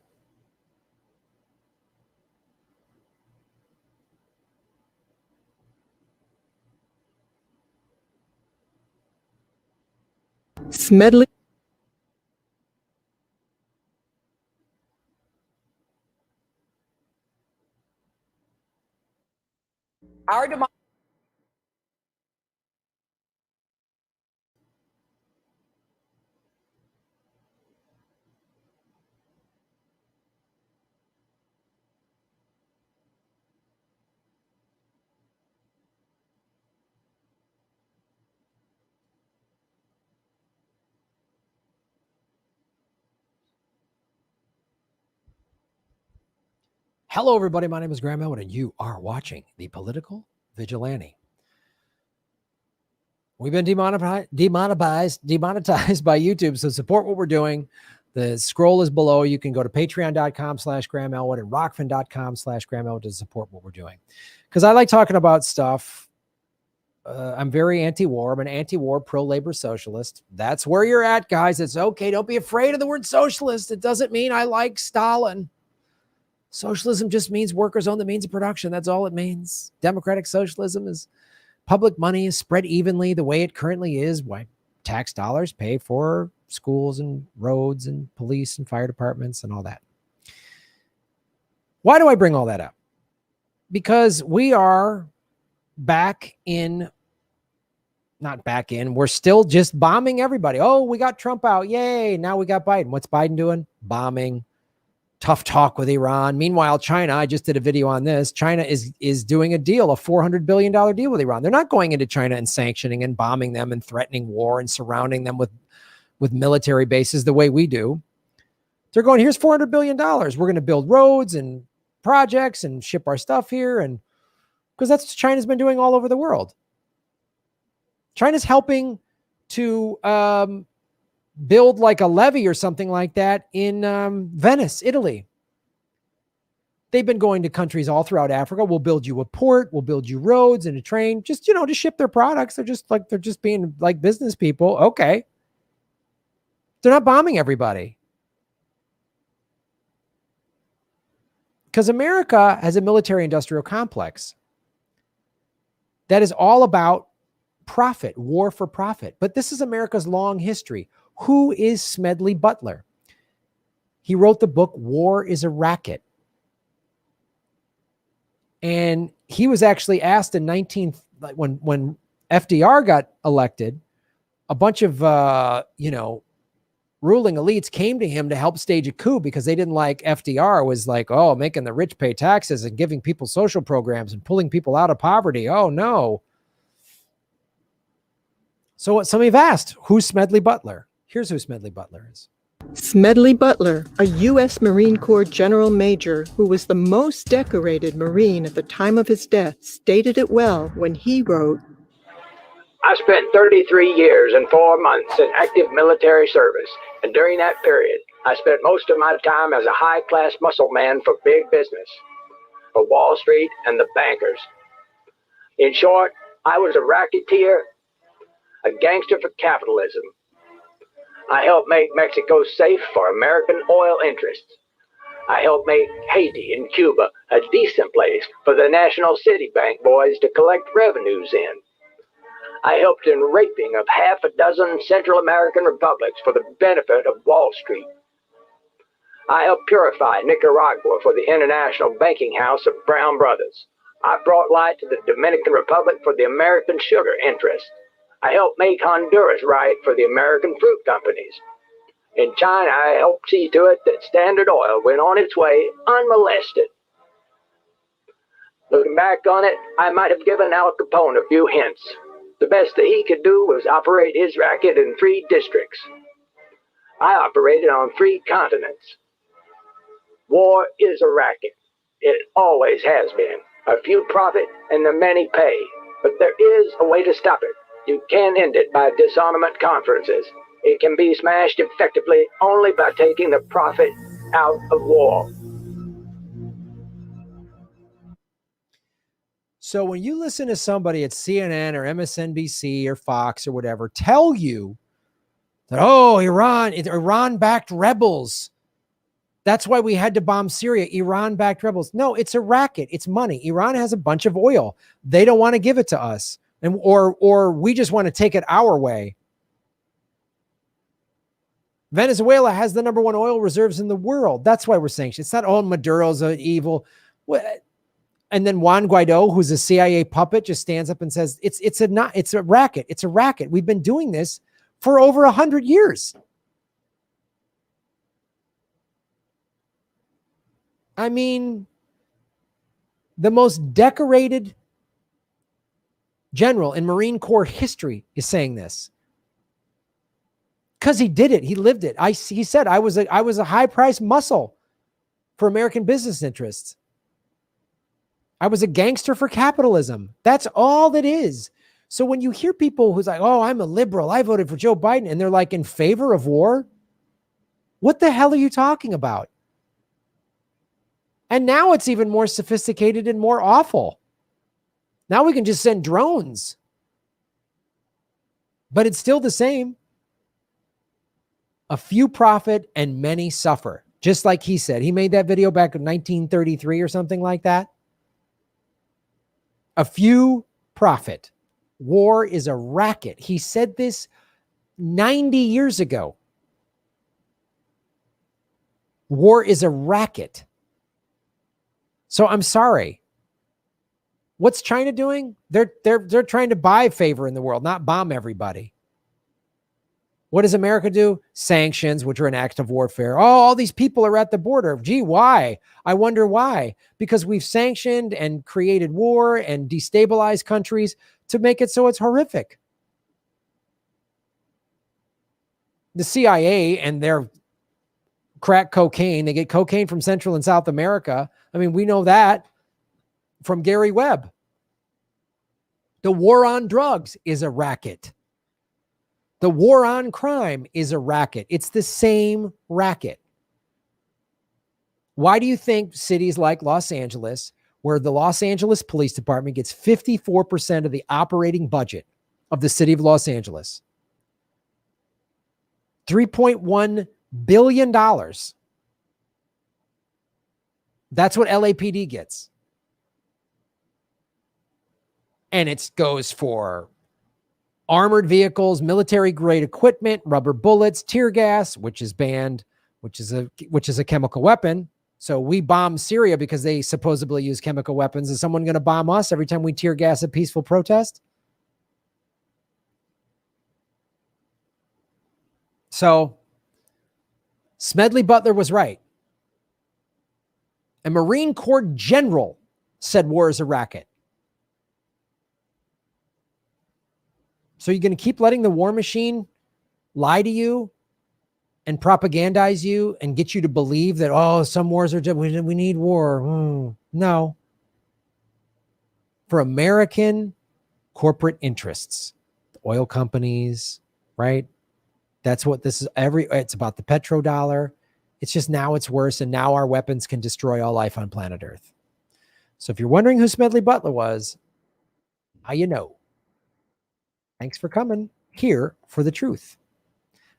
Smedley. Our Hello, everybody. My name is Graham Elwood, and you are watching The Political Vigilante. We've been demonetized by YouTube, so support what we're doing. The scroll is below. You can go to patreon.com/Graham Elwood and rockfin.com/Graham Elwood to support what we're doing. Because I like talking about stuff. I'm very anti-war. I'm an anti-war, pro-labor socialist. That's where you're at, guys. It's okay. Don't be afraid of the word socialist. It doesn't mean I like Stalin. Socialism just means workers own the means of production. That's all it means. Democratic socialism is public money is spread evenly the way it currently is. Why tax dollars pay for schools and roads and police and fire departments and all that. Why do I bring all that up? Because we are we're still just bombing everybody. Oh, we got Trump out. Yay. Now we got Biden. What's Biden doing? Bombing. Tough talk with Iran. Meanwhile, China, I just did a video on this. China is doing a deal, a $400 billion deal with Iran. They're not going into China and sanctioning and bombing them and threatening war and surrounding them with military bases the way we do. They're going, here's $400 billion. We're going to build roads and projects and ship our stuff here. And because that's what China's been doing all over the world. China's helping to build like a levee or something like that in Venice, Italy. They've been going to countries all throughout Africa. We'll build you a port. We'll build you roads and a train, just, to ship their products. They're just being like business people. Okay. They're not bombing everybody. Because America has a military industrial complex that is all about profit, war for profit. But this is America's long history. Who is Smedley Butler? He wrote the book, War is a Racket. And he was actually asked in when FDR got elected, a bunch of, ruling elites came to him to help stage a coup because they didn't like FDR was like, oh, making the rich pay taxes and giving people social programs and pulling people out of poverty. Oh, no. So what some have asked, who's Smedley Butler? Here's who Smedley Butler is. Smedley Butler, a U.S. Marine Corps General Major who was the most decorated Marine at the time of his death, stated it well when he wrote, I spent 33 years and 4 months in active military service, and during that period, I spent most of my time as a high-class muscle man for big business, for Wall Street and the bankers. In short, I was a racketeer, a gangster for capitalism. I helped make Mexico safe for American oil interests. I helped make Haiti and Cuba a decent place for the National City Bank boys to collect revenues in. I helped in raping of half a dozen Central American republics for the benefit of Wall Street. I helped purify Nicaragua for the International Banking House of Brown Brothers. I brought light to the Dominican Republic for the American sugar interests. I helped make Honduras right for the American fruit companies. In China, I helped see to it that Standard Oil went on its way unmolested. Looking back on it, I might have given Al Capone a few hints. The best that he could do was operate his racket in 3 districts. I operated on 3 continents. War is a racket. It always has been. A few profit and the many pay. But there is a way to stop it. You can end it by disarmament conferences. It can be smashed effectively only by taking the profit out of war. So when you listen to somebody at CNN or MSNBC or Fox or whatever tell you that, oh, Iran-backed rebels, that's why we had to bomb Syria, Iran-backed rebels. No, it's a racket. It's money. Iran has a bunch of oil. They don't want to give it to us. Or we just want to take it our way. Venezuela has the #1 oil reserves in the world. That's why we're sanctioned. It's not, oh, Maduro's evil. And then Juan Guaido, who's a CIA puppet, just stands up and says, it's a racket. It's a racket. We've been doing this for over 100 years. I mean, the most decorated general in Marine Corps history is saying this. Because he did it. He lived it. He said, I was a high-priced muscle for American business interests. I was a gangster for capitalism. That's all it is. So when you hear people who's like, oh, I'm a liberal, I voted for Joe Biden, and they're like in favor of war, what the hell are you talking about? And now it's even more sophisticated and more awful. Now we can just send drones. But it's still the same. A few profit and many suffer. Just like he said. He made that video back in 1933 or something like that. A few profit. War is a racket. He said this 90 years ago. War is a racket. So I'm sorry. What's China doing? They're trying to buy favor in the world, not bomb everybody. What does America do? Sanctions, which are an act of warfare. Oh, all these people are at the border. Gee, why? I wonder why. Because we've sanctioned and created war and destabilized countries to make it so it's horrific. The CIA and their crack cocaine, they get cocaine from Central and South America. I mean, we know that from Gary Webb. The war on drugs is a racket. The war on crime is a racket. It's the same racket. Why do you think cities like Los Angeles, where the Los Angeles Police Department gets 54% of the operating budget of the city of Los Angeles, $3.1 billion. That's what LAPD gets. And it goes for armored vehicles, military grade equipment, rubber bullets, tear gas, which is banned, which is a chemical weapon. So we bomb Syria because they supposedly use chemical weapons. Is someone going to bomb us every time we tear gas a peaceful protest? So Smedley Butler was right. A Marine Corps general said war is a racket. So you're going to keep letting the war machine lie to you and propagandize you and get you to believe that, oh, some wars are just, we need war. No. For American corporate interests, oil companies, right? That's what this is. It's about the petrodollar. It's just now it's worse. And now our weapons can destroy all life on planet Earth. So if you're wondering who Smedley Butler was, now you know. Thanks for coming here for the truth.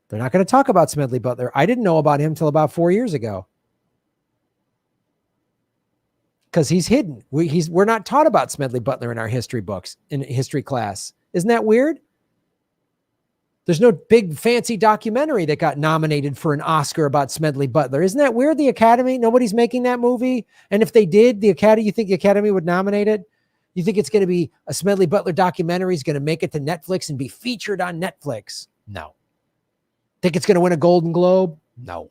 They're not going to talk about Smedley Butler. I didn't know about him till about 4 years ago. Because he's hidden. We're not taught about Smedley Butler in our history books, in history class. Isn't that weird? There's no big fancy documentary that got nominated for an Oscar about Smedley Butler. Isn't that weird? The Academy, nobody's making that movie. And if they did, you think the Academy would nominate it? You think it's going to be a Smedley Butler documentary is going to make it to Netflix and be featured on Netflix? No. Think it's going to win a Golden Globe? No.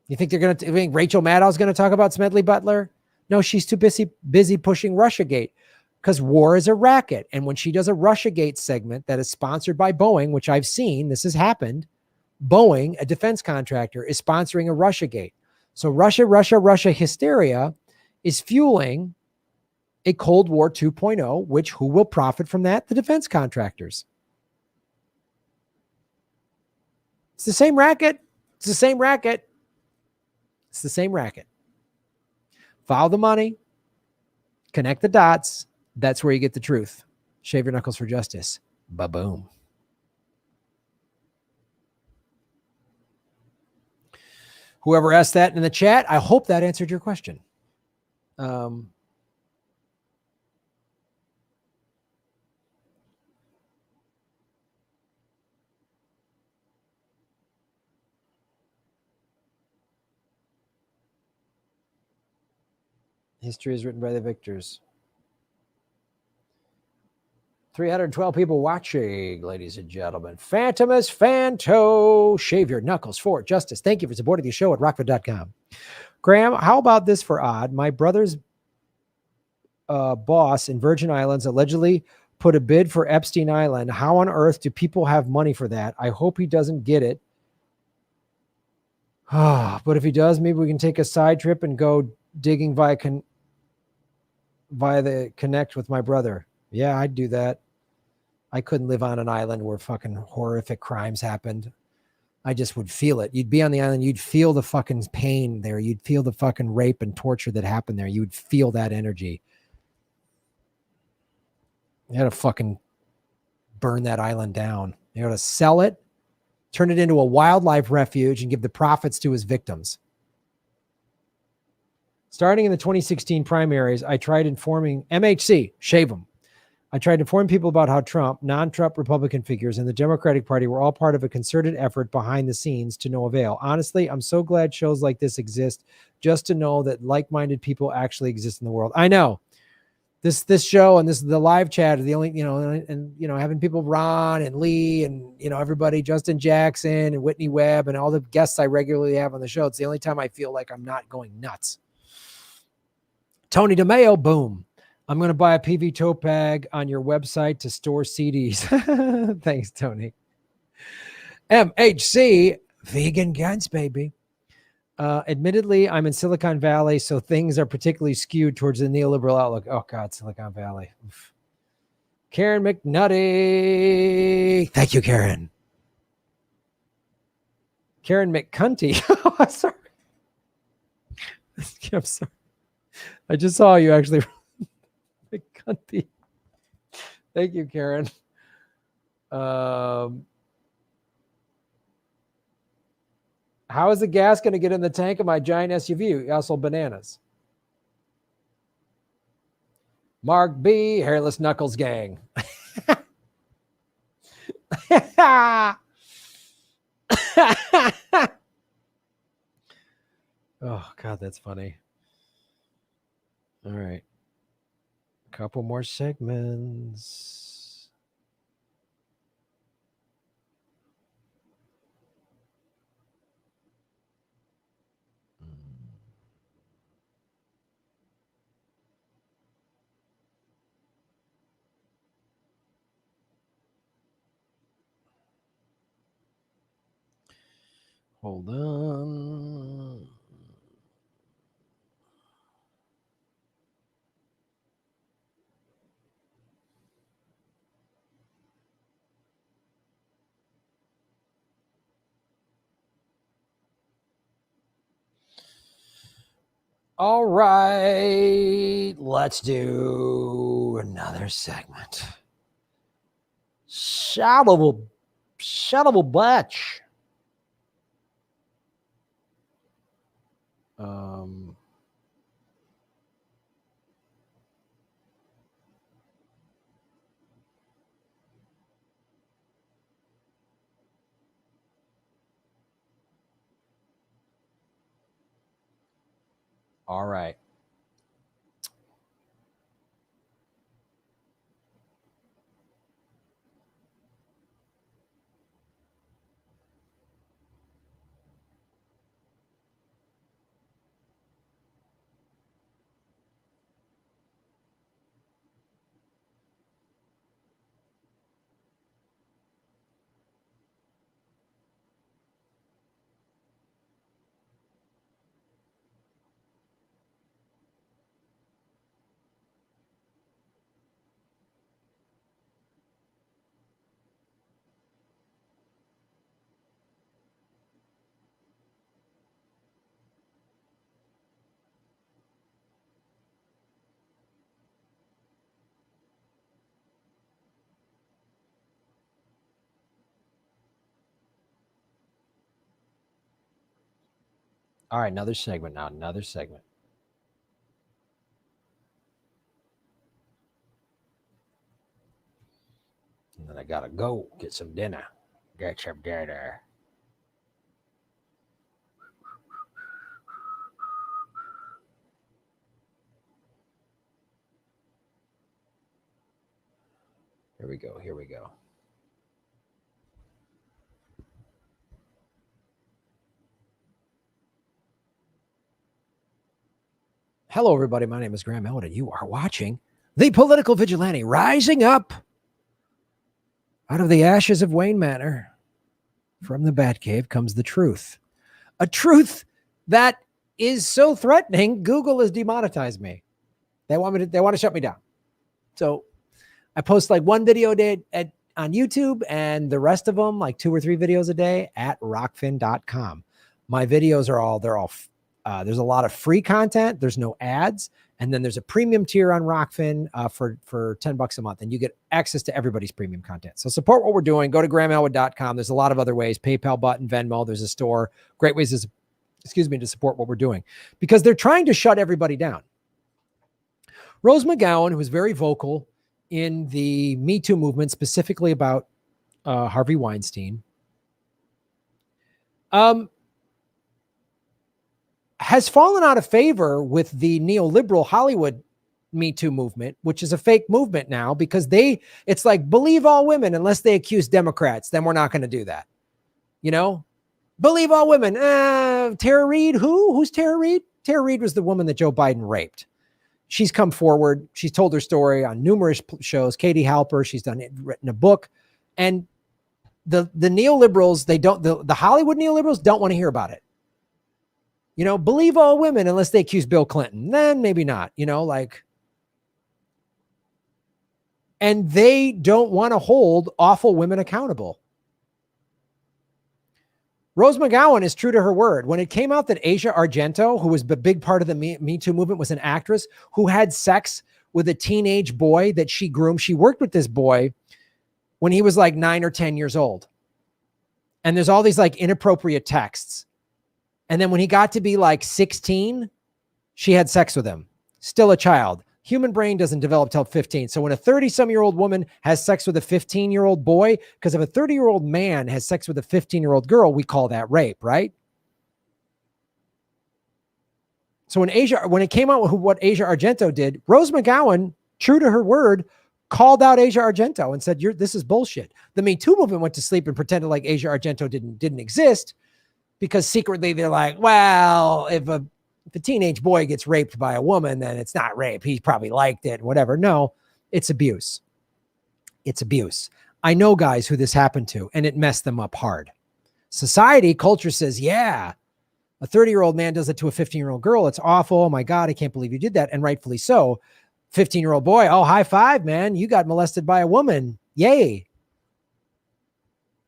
You think think Rachel Maddow's going to talk about Smedley Butler? No, she's too busy pushing Russiagate because war is a racket. And when she does a Russiagate segment that is sponsored by Boeing, which I've seen, this has happened, Boeing, a defense contractor, is sponsoring a Russiagate. So Russia hysteria is fueling a Cold War 2.0, which who will profit from that? The defense contractors. It's the same racket. It's the same racket. It's the same racket. Follow the money. Connect the dots. That's where you get the truth. Shave your knuckles for justice. Ba-boom. Whoever asked that in the chat, I hope that answered your question. History is written by the victors. 312 people watching, ladies and gentlemen. Phantomus Phanto, shave your knuckles for justice. Thank you for supporting the show at rockford.com. Graham, how about this for odd? My brother's boss in Virgin Islands allegedly put a bid for Epstein Island. How on earth do people have money for that? I hope he doesn't get it. But if he does, maybe we can take a side trip and go digging via the connect with my brother. Yeah, I'd do that. I couldn't live on an island where fucking horrific crimes happened. I just would feel it. You'd be on the island. You'd feel the fucking pain there. You'd feel the fucking rape and torture that happened there. You would feel that energy. You had to fucking burn that island down. You got to sell it, turn it into a wildlife refuge, and give the profits to his victims. Starting in the 2016 primaries, I tried informing MHC, shave them. I tried to inform people about how Trump, non-Trump Republican figures, and the Democratic Party were all part of a concerted effort behind the scenes to no avail. Honestly, I'm so glad shows like this exist just to know that like-minded people actually exist in the world. I know this show and the live chat are the only, and having people Ron and Lee and, everybody, Justin Jackson and Whitney Webb and all the guests I regularly have on the show. It's the only time I feel like I'm not going nuts. Tony DeMeo, boom. I'm going to buy a PV Topag on your website to store CDs. Thanks, Tony. MHC, vegan guns, baby. Admittedly, I'm in Silicon Valley, so things are particularly skewed towards the neoliberal outlook. Oh, God, Silicon Valley. Oof. Karen McNutty. Thank you, Karen. Karen McCunty. Oh, I'm sorry. I'm sorry. I just saw you actually. McCunty. Thank you, Karen. How is the gas going to get in the tank of my giant SUV? Also bananas. Mark B, Hairless Knuckles Gang. Oh, God, that's funny. All right. Couple more segments. Hold on. All right, let's do another segment. Shoutable batch. All right. All right, another segment now, another segment. And then I gotta go get some dinner. Get some dinner. Here we go. Here we go. Hello, everybody. My name is Graham Elwood, and you are watching The Political Vigilante, rising up out of the ashes of Wayne Manor. From the Batcave comes the truth. A truth that is so threatening. Google has demonetized me. They want to shut me down. So I post like one video a day on YouTube, and the rest of them, like 2 or 3 videos a day at rockfin.com. My videos are there's a lot of free content. There's no ads. And then there's a premium tier on Rockfin for $10 a month, and you get access to everybody's premium content. So support what we're doing. Go to GrahamElwood.com. There's a lot of other ways: PayPal button, Venmo. There's a store. Great ways to support what we're doing, because they're trying to shut everybody down. Rose McGowan, who was very vocal in the Me Too movement, specifically about Harvey Weinstein, has fallen out of favor with the neoliberal Hollywood Me Too movement, which is a fake movement now, because it's like, believe all women unless they accuse Democrats, then we're not going to do that. You know, believe all women. Tara Reid, who's Tara Reid? Tara Reid was the woman that Joe Biden raped. She's come forward. She's told her story on numerous shows. Katie Halper, she's written a book. And the neoliberals, the Hollywood neoliberals don't want to hear about it. You know, believe all women unless they accuse Bill Clinton. Then maybe not, you know, like. And they don't want to hold awful women accountable. Rose McGowan is true to her word. When it came out that Asia Argento, who was a big part of the Me Too movement, was an actress who had sex with a teenage boy that she groomed. She worked with this boy when he was like 9 or 10 years old. And there's all these like inappropriate texts. And then when he got to be like 16, she had sex with him. Still a child. Human brain doesn't develop till 15. So when a 30-some-year-old woman has sex with a 15-year-old boy, because if a 30-year-old man has sex with a 15-year-old girl, we call that rape, right? So when it came out with what Asia Argento did, Rose McGowan, true to her word, called out Asia Argento and said, this is bullshit. The Me Too movement went to sleep and pretended like Asia Argento didn't exist, because secretly they're like, well, if a teenage boy gets raped by a woman, then it's not rape. He probably liked it, whatever. No, it's abuse. It's abuse. I know guys who this happened to, and it messed them up hard. Society, culture says, yeah, a 30-year-old man does it to a 15-year-old girl. It's awful. Oh my God, I can't believe you did that. And rightfully so. 15-year-old boy, oh, high five, man. You got molested by a woman. Yay.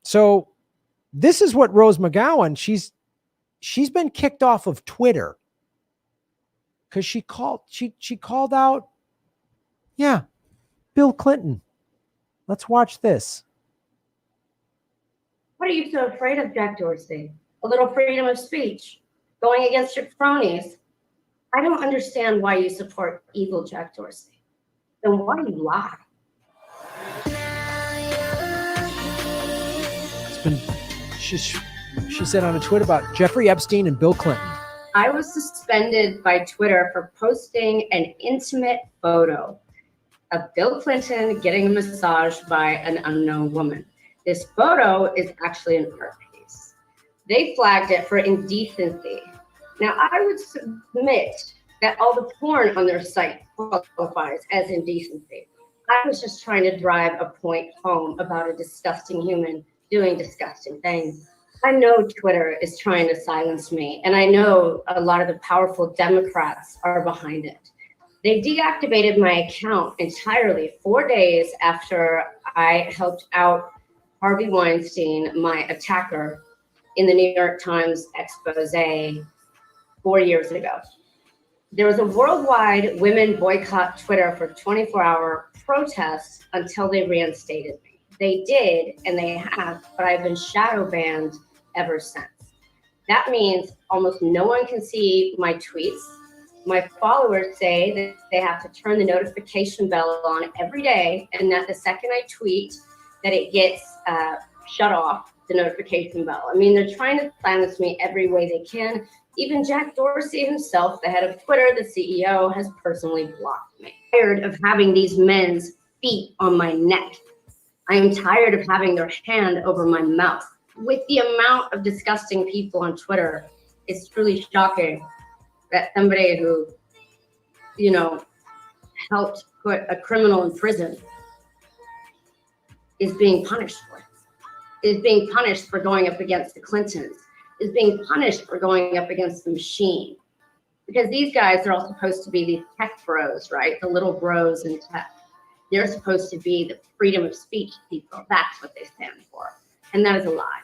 So this is what Rose McGowan, she's been kicked off of Twitter because she called out, yeah, Bill Clinton. Let's watch this. What are you so afraid of, Jack Dorsey? A little freedom of speech, going against your cronies. I don't understand why you support evil Jack Dorsey. Then why do you lie? She said on a tweet about Jeffrey Epstein and Bill Clinton. I was suspended by Twitter for posting an intimate photo of Bill Clinton getting a massage by an unknown woman. This photo is actually an art piece. They flagged it for indecency. Now, I would submit that all the porn on their site qualifies as indecency. I was just trying to drive a point home about a disgusting human doing disgusting things. I know Twitter is trying to silence me, and I know a lot of the powerful Democrats are behind it. They deactivated my account entirely 4 days after I helped out Harvey Weinstein, my attacker, in the New York Times expose 4 years ago. There was a worldwide women boycott Twitter for 24-hour protest until they reinstated me. They did, and they have, but I've been shadow banned ever since. That means almost no one can see my tweets. My followers say that they have to turn the notification bell on every day, and that the second I tweet, that it gets shut off, the notification bell. I mean, they're trying to silence me every way they can. Even Jack Dorsey himself, the head of Twitter, the CEO, has personally blocked me. I'm tired of having these men's feet on my neck. I am tired of having their hand over my mouth. With the amount of disgusting people on Twitter, it's truly shocking that somebody who, helped put a criminal in prison is being punished for it, is being punished for going up against the Clintons, is being punished for going up against the machine. Because these guys are all supposed to be the tech bros, right? The little bros in tech. They're supposed to be the freedom of speech people. That's what they stand for. And that is a lie.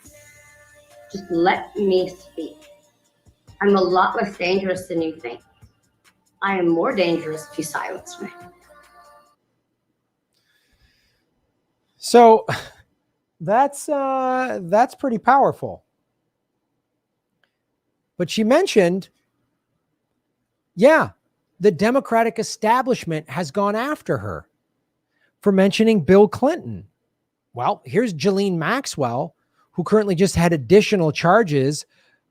Just let me speak. I'm a lot less dangerous than you think. I am more dangerous if you silence me. So that's pretty powerful. But she mentioned, yeah, the Democratic establishment has gone after her for mentioning Bill Clinton. Well, here's Ghislaine Maxwell, who currently just had additional charges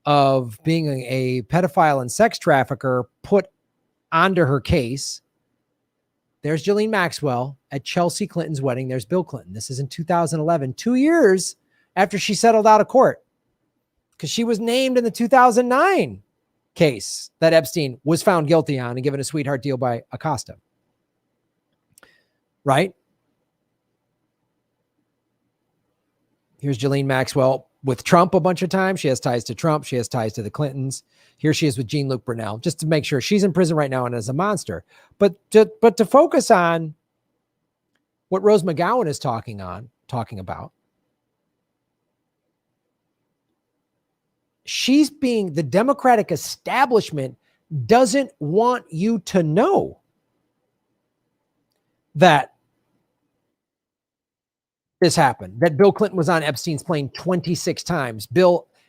of being a pedophile and sex trafficker put onto her case. There's Ghislaine Maxwell at Chelsea Clinton's wedding. There's Bill Clinton. This is in 2011, 2 years after she settled out of court, because she was named in the 2009 case that Epstein was found guilty on and given a sweetheart deal by Acosta. Right? Here's Ghislaine Maxwell with Trump a bunch of times. She has ties to Trump. She has ties to the Clintons. Here she is with Jean-Luc Brunel, just to make sure she's in prison right now and is a monster. But to focus on what Rose McGowan is talking about, she's being, the Democratic establishment doesn't want you to know that this happened, that Bill Clinton was on Epstein's plane 26 times.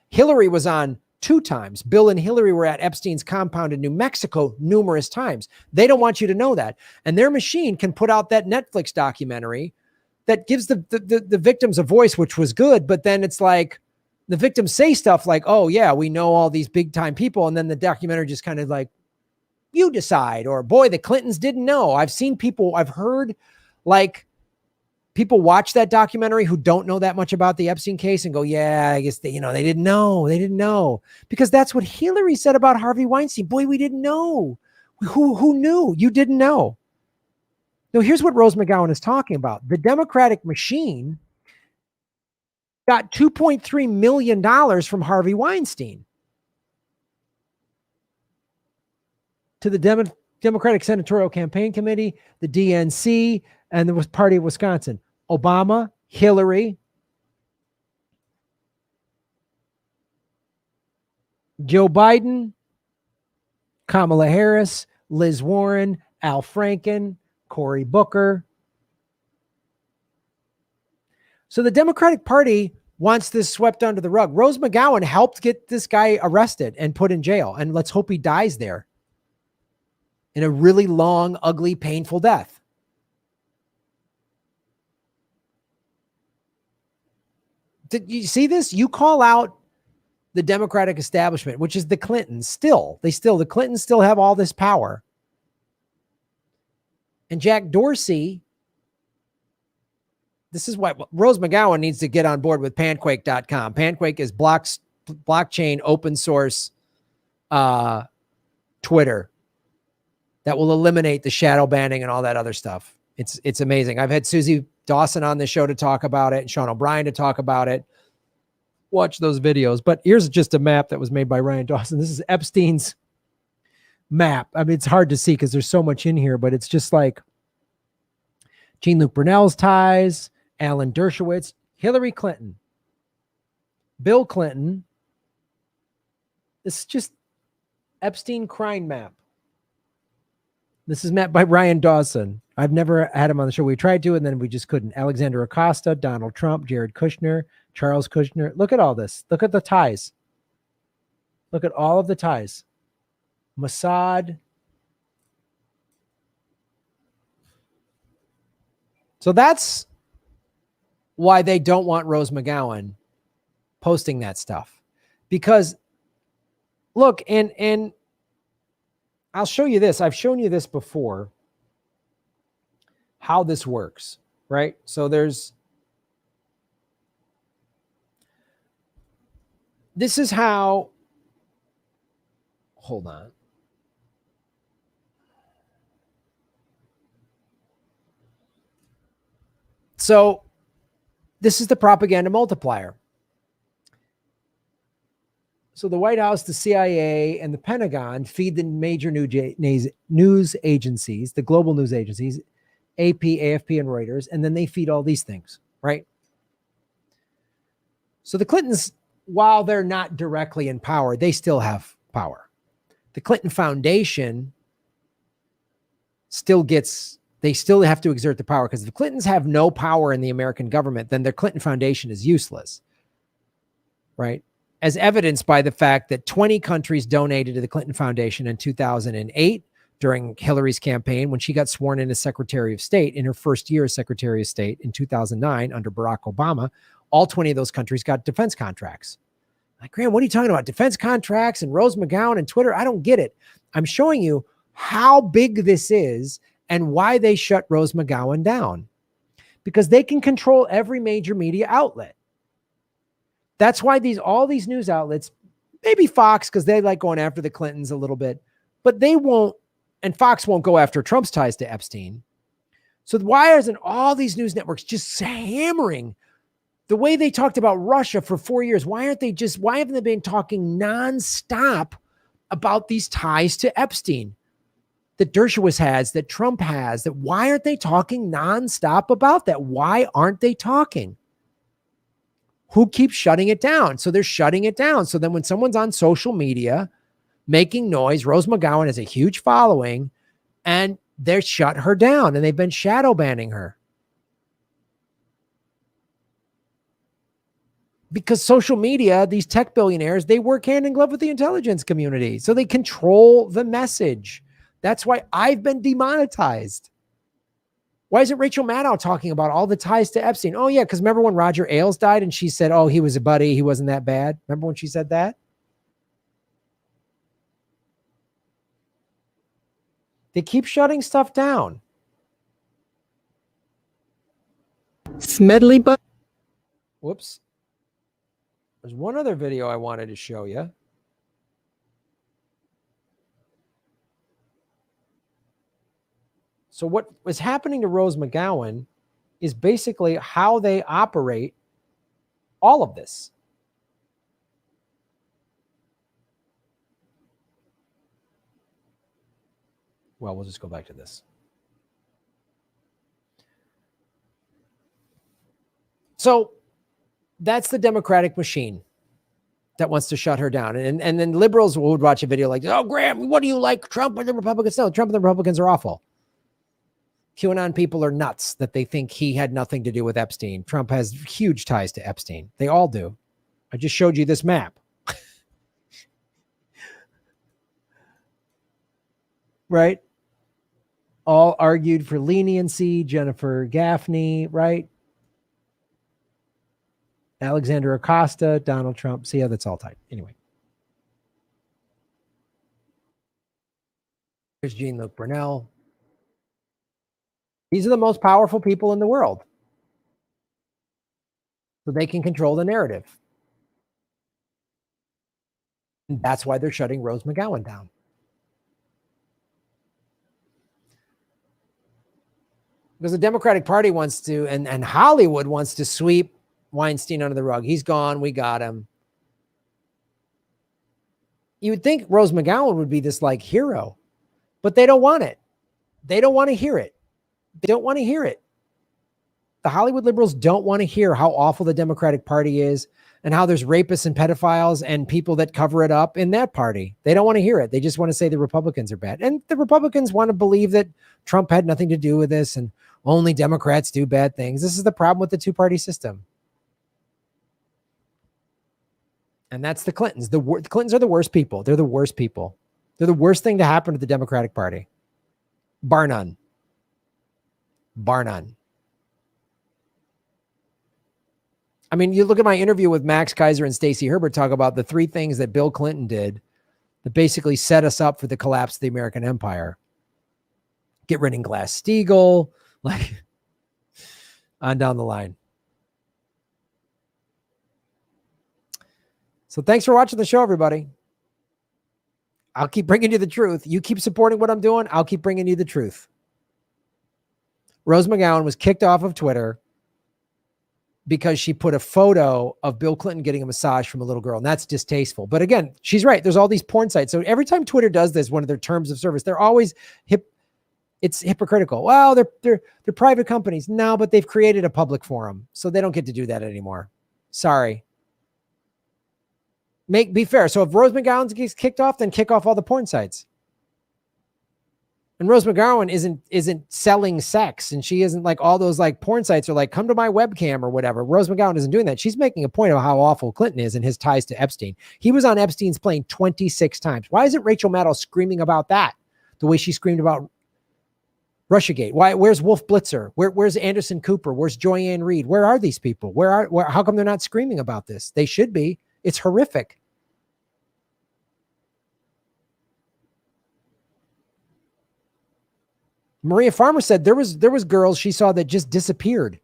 Hillary was on 2 times. Bill and Hillary were at Epstein's compound in New Mexico numerous times. They don't want you to know that. And their machine can put out that Netflix documentary that gives the victims a voice, which was good. But then it's like the victims say stuff like, oh yeah, we know all these big time people. And then the documentary just kind of like, you decide, or boy, the Clintons didn't know. I've heard like people watch that documentary who don't know that much about the Epstein case and go, yeah, I guess they didn't know. They didn't know, because that's what Hillary said about Harvey Weinstein. Boy, we didn't know. Who knew? You didn't know. No, here's what Rose McGowan is talking about. The Democratic machine got $2.3 million from Harvey Weinstein to the Democratic Senatorial Campaign Committee, the DNC, and the Party of Wisconsin. Obama, Hillary, Joe Biden, Kamala Harris, Liz Warren, Al Franken, Cory Booker. So the Democratic Party wants this swept under the rug. Rose McGowan helped get this guy arrested and put in jail. And let's hope he dies there in a really long, ugly, painful death. Did you see this? You call out the Democratic establishment, which is the Clintons the Clintons still have all this power. And Jack Dorsey, this is what Rose McGowan needs to get on board with Panquake.com. Panquake is blockchain open source Twitter that will eliminate the shadow banning and all that other stuff. It's amazing. I've had Susie Dawson on the show to talk about it, and Sean O'Brien to talk about it. Watch those videos. But here's just a map that was made by Ryan Dawson. This is Epstein's map. I mean, it's hard to see because there's so much in here, but it's just like Jean-Luc Brunel's ties, Alan Dershowitz, Hillary Clinton, Bill Clinton. This is just Epstein crime map. This is mapped by Ryan Dawson. I've never had him on the show. We tried to, and then we just couldn't. Alexander Acosta, Donald Trump, Jared Kushner, Charles Kushner. Look at all this. Look at the ties. Look at all of the ties. Mossad. So that's why they don't want Rose McGowan posting that stuff. Because look, and I'll show you this. I've shown you this before, how this works, right? So this is how, hold on. So this is the propaganda multiplier. So the White House, the CIA, and the Pentagon feed the major news agencies, the global news agencies, AP, AFP, and Reuters, and then they feed all these things, right? So the Clintons, while they're not directly in power, they still have power. The Clinton Foundation they still have to exert the power, because if the Clintons have no power in the American government, then their Clinton Foundation is useless, right? As evidenced by the fact that 20 countries donated to the Clinton Foundation in 2008 during Hillary's campaign, when she got sworn in as Secretary of State in her first year as Secretary of State in 2009 under Barack Obama. All 20 of those countries got defense contracts. Like, Graham, what are you talking about? Defense contracts and Rose McGowan and Twitter? I don't get it. I'm showing you how big this is and why they shut Rose McGowan down. Because they can control every major media outlet. That's why all these news outlets, maybe Fox, because they like going after the Clintons a little bit, but they won't, and Fox won't go after Trump's ties to Epstein. So why isn't all these news networks just hammering the way they talked about Russia for 4 years? Why haven't they been talking nonstop about these ties to Epstein that Dershowitz has, that Trump has? That why aren't they talking nonstop about that? Why aren't they talking? Who keeps shutting it down? So they're shutting it down. So then when someone's on social media making noise, Rose McGowan has a huge following, and they're shut her down, and they've been shadow banning her. Because social media, these tech billionaires, they work hand in glove with the intelligence community. So they control the message. That's why I've been demonetized. Why isn't Rachel Maddow talking about all the ties to Epstein? Oh, yeah, because remember when Roger Ailes died and she said, oh, he was a buddy, he wasn't that bad? Remember when she said that? They keep shutting stuff down. Smedley but Whoops. There's one other video I wanted to show you. So what was happening to Rose McGowan is basically how they operate all of this. Well, we'll just go back to this. So that's the Democratic machine that wants to shut her down. And then liberals would watch a video like, oh, Graham, what do you like, Trump or the Republicans? No, Trump and the Republicans are awful. QAnon people are nuts that they think he had nothing to do with Epstein. Trump has huge ties to Epstein. They all do. I just showed you this map. Right? All argued for leniency. Jennifer Gaffney, right? Alexander Acosta, Donald Trump. See how that's all tied. Anyway. Here's Jean-Luc Brunel. These are the most powerful people in the world. So they can control the narrative. And that's why they're shutting Rose McGowan down. Because the Democratic Party wants to, and Hollywood wants to sweep Weinstein under the rug. He's gone. We got him. You would think Rose McGowan would be this like hero, but they don't want it. They don't want to hear it. They don't want to hear it. The Hollywood liberals don't want to hear how awful the Democratic Party is and how there's rapists and pedophiles and people that cover it up in that party. They don't want to hear it. They just want to say the Republicans are bad. And the Republicans want to believe that Trump had nothing to do with this and only Democrats do bad things. This is the problem with the two-party system. And that's the Clintons. The Clintons are the worst people. They're the worst people. They're the worst thing to happen to the Democratic Party. Bar none. Bar none. I mean, you look at my interview with Max Kaiser and Stacey Herbert, talk about the three things that Bill Clinton did that basically set us up for the collapse of the American empire. Get rid of Glass-Steagall, like on down the line. So thanks for watching the show, everybody. I'll keep bringing you the truth. You keep supporting what I'm doing. I'll keep bringing you the truth. Rose McGowan was kicked off of Twitter because she put a photo of Bill Clinton getting a massage from a little girl. And that's distasteful. But again, she's right. There's all these porn sites. So every time Twitter does this, one of their terms of service, they're always it's hypocritical. Well, they're private companies. No, but they've created a public forum. So they don't get to do that anymore. Sorry. Be fair. So if Rose McGowan gets kicked off, then kick off all the porn sites. And Rose McGowan isn't selling sex, and she isn't like all those like porn sites are like, come to my webcam or whatever. Rose McGowan isn't doing that. She's making a point of how awful Clinton is and his ties to Epstein. He was on Epstein's plane 26 times. Why isn't Rachel Maddow screaming about that the way she screamed about Russiagate? Where's Wolf Blitzer? Where's Anderson Cooper? Where's Joyanne Reed? Where are these people? How come they're not screaming about this? They should be. It's horrific. Maria Farmer said there was girls she saw that just disappeared.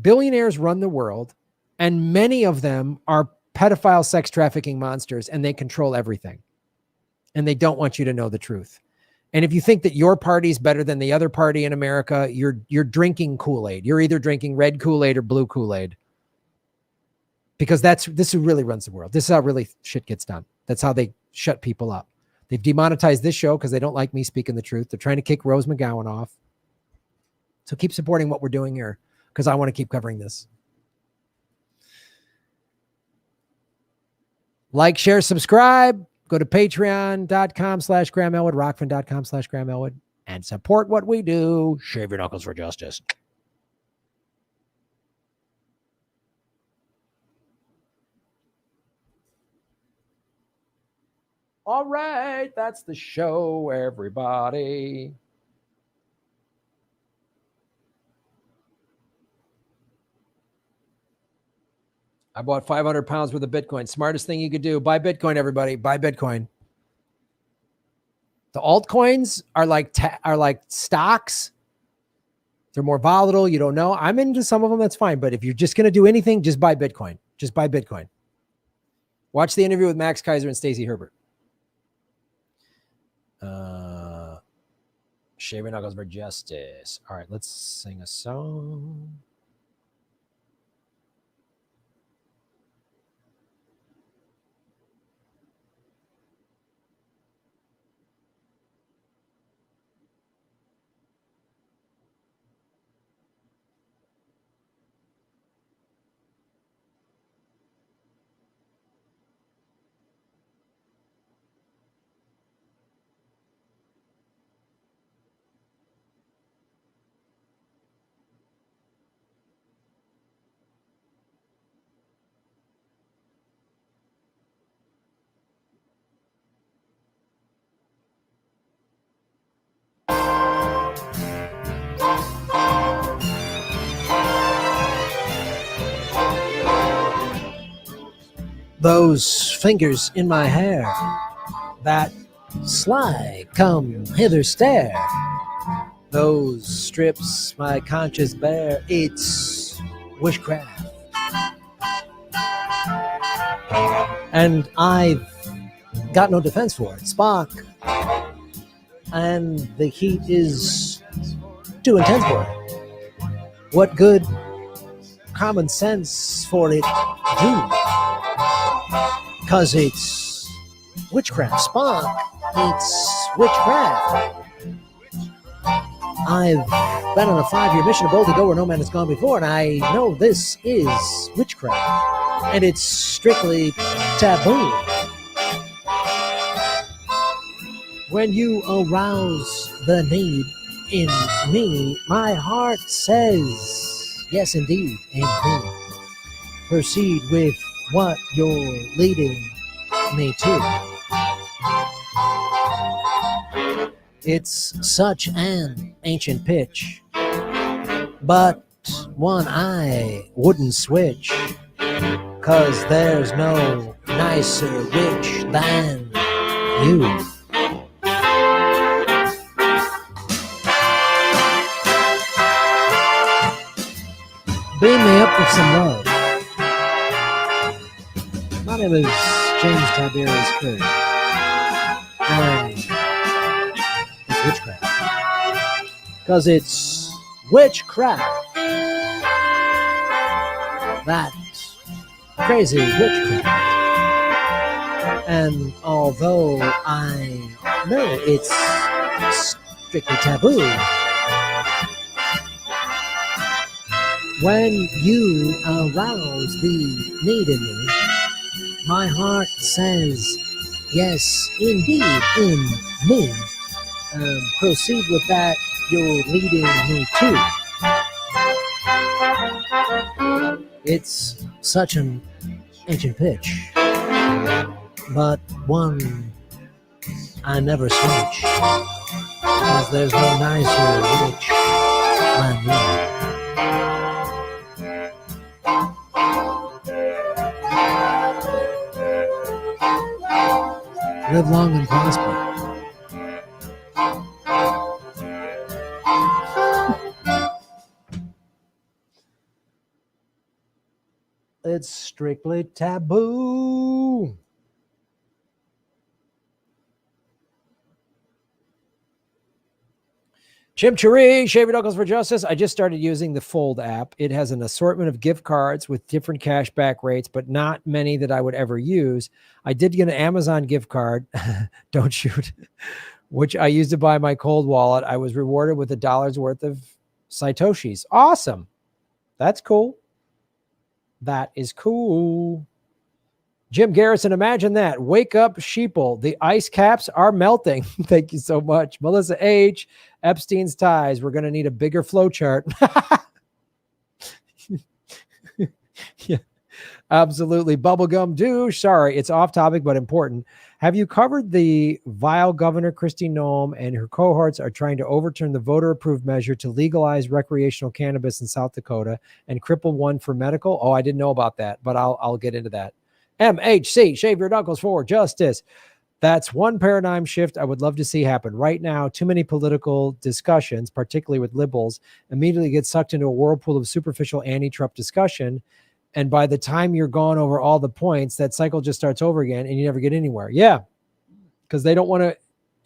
Billionaires run the world, and many of them are pedophile sex trafficking monsters, and they control everything. And they don't want you to know the truth. And if you think that your party's better than the other party in America, you're drinking Kool-Aid. You're either drinking red Kool-Aid or blue Kool-Aid. Because this is who really runs the world. This is how really shit gets done. That's how they shut people up. They've demonetized this show because they don't like me speaking the truth. They're trying to kick Rose McGowan off. So keep supporting what we're doing here because I want to keep covering this. Like, share, subscribe. Go to patreon.com/Graham Elwood, rockfin.com/Graham Elwood, and support what we do. Shave your knuckles for justice. All right, that's the show, everybody. I bought 500 pounds worth of Bitcoin. Smartest thing you could do. Buy Bitcoin, everybody. Buy Bitcoin. The altcoins are like stocks. They're more volatile. You don't know. I'm into some of them. That's fine. But if you're just going to do anything, just buy Bitcoin. Just buy Bitcoin. Watch the interview with Max Kaiser and Stacey Herbert. Shave your knuckles for justice. All right, let's sing a song. Those fingers in my hair, that sly come hither stare, those strips my conscience bear, it's witchcraft. And I've got no defense for it. Spock, and the heat is too intense for it. What good common sense for it do? 'Cause it's witchcraft. Spock, it's witchcraft. I've been on a 5-year mission to boldly go where no man has gone before, and I know this is witchcraft. And it's strictly taboo. When you arouse the need in me, my heart says, yes, indeed, indeed. Proceed with what you're leading me to. It's such an ancient pitch, but one I wouldn't switch, 'cause there's no nicer witch than you. Beam me up with some love. My name is James Tiberius Curry, and it's witchcraft. because it's witchcraft. That crazy witchcraft. And although I know it's strictly taboo, when you arouse the need in me, my heart says, yes, indeed, in me. Proceed with that, you're leading me to. It's such an ancient pitch, but one I never switch, because there's no nicer witch than me. Live long and prosper. It's strictly taboo. Chimchery, Shave Your Knuckles for Justice. I just started using the Fold app. It has an assortment of gift cards with different cashback rates, but not many that I would ever use. I did get an Amazon gift card. Don't shoot. Which I used to buy my cold wallet. I was rewarded with $1 worth of Satoshis. Awesome. That's cool. That is cool. Jim Garrison, imagine that. Wake up, sheeple. The ice caps are melting. Thank you so much. Melissa H. Epstein's ties. We're going to need a bigger flow chart. Yeah, absolutely. Bubblegum douche. Sorry, it's off topic, but important. Have you covered the vile Governor Kristi Noem and her cohorts are trying to overturn the voter-approved measure to legalize recreational cannabis in South Dakota and cripple one for medical? Oh, I didn't know about that, but I'll get into that. MHC, Shave Your Knuckles for Justice. That's one paradigm shift I would love to see happen. Right now, too many political discussions, particularly with liberals, immediately get sucked into a whirlpool of superficial anti-Trump discussion. And by the time you're gone over all the points, that cycle just starts over again and you never get anywhere. Yeah, because they don't want to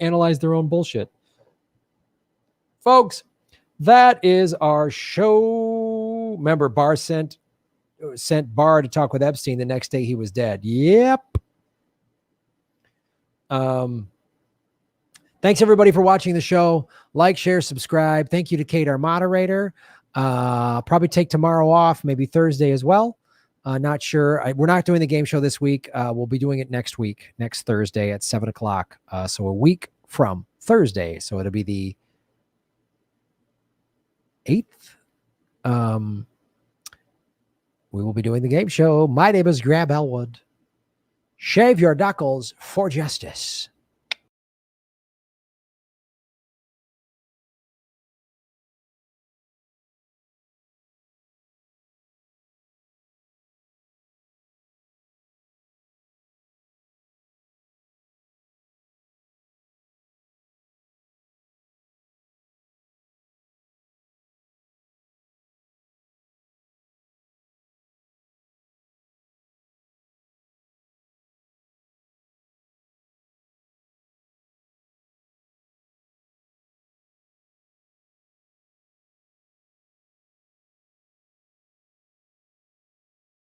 analyze their own bullshit. Folks, that is our show. Remember, Barr sent Barr to talk with Epstein. The next day he was dead. Yep. Thanks everybody for watching the show. Like, share, subscribe. Thank you to Kate, our moderator. Probably take tomorrow off, maybe Thursday as well. Not sure. We're not doing the game show this week. We'll be doing it next week, next Thursday at 7:00. So a week from Thursday. So it'll be the 8th. We will be doing the game show. My name is Graham Elwood. Shave your knuckles for justice.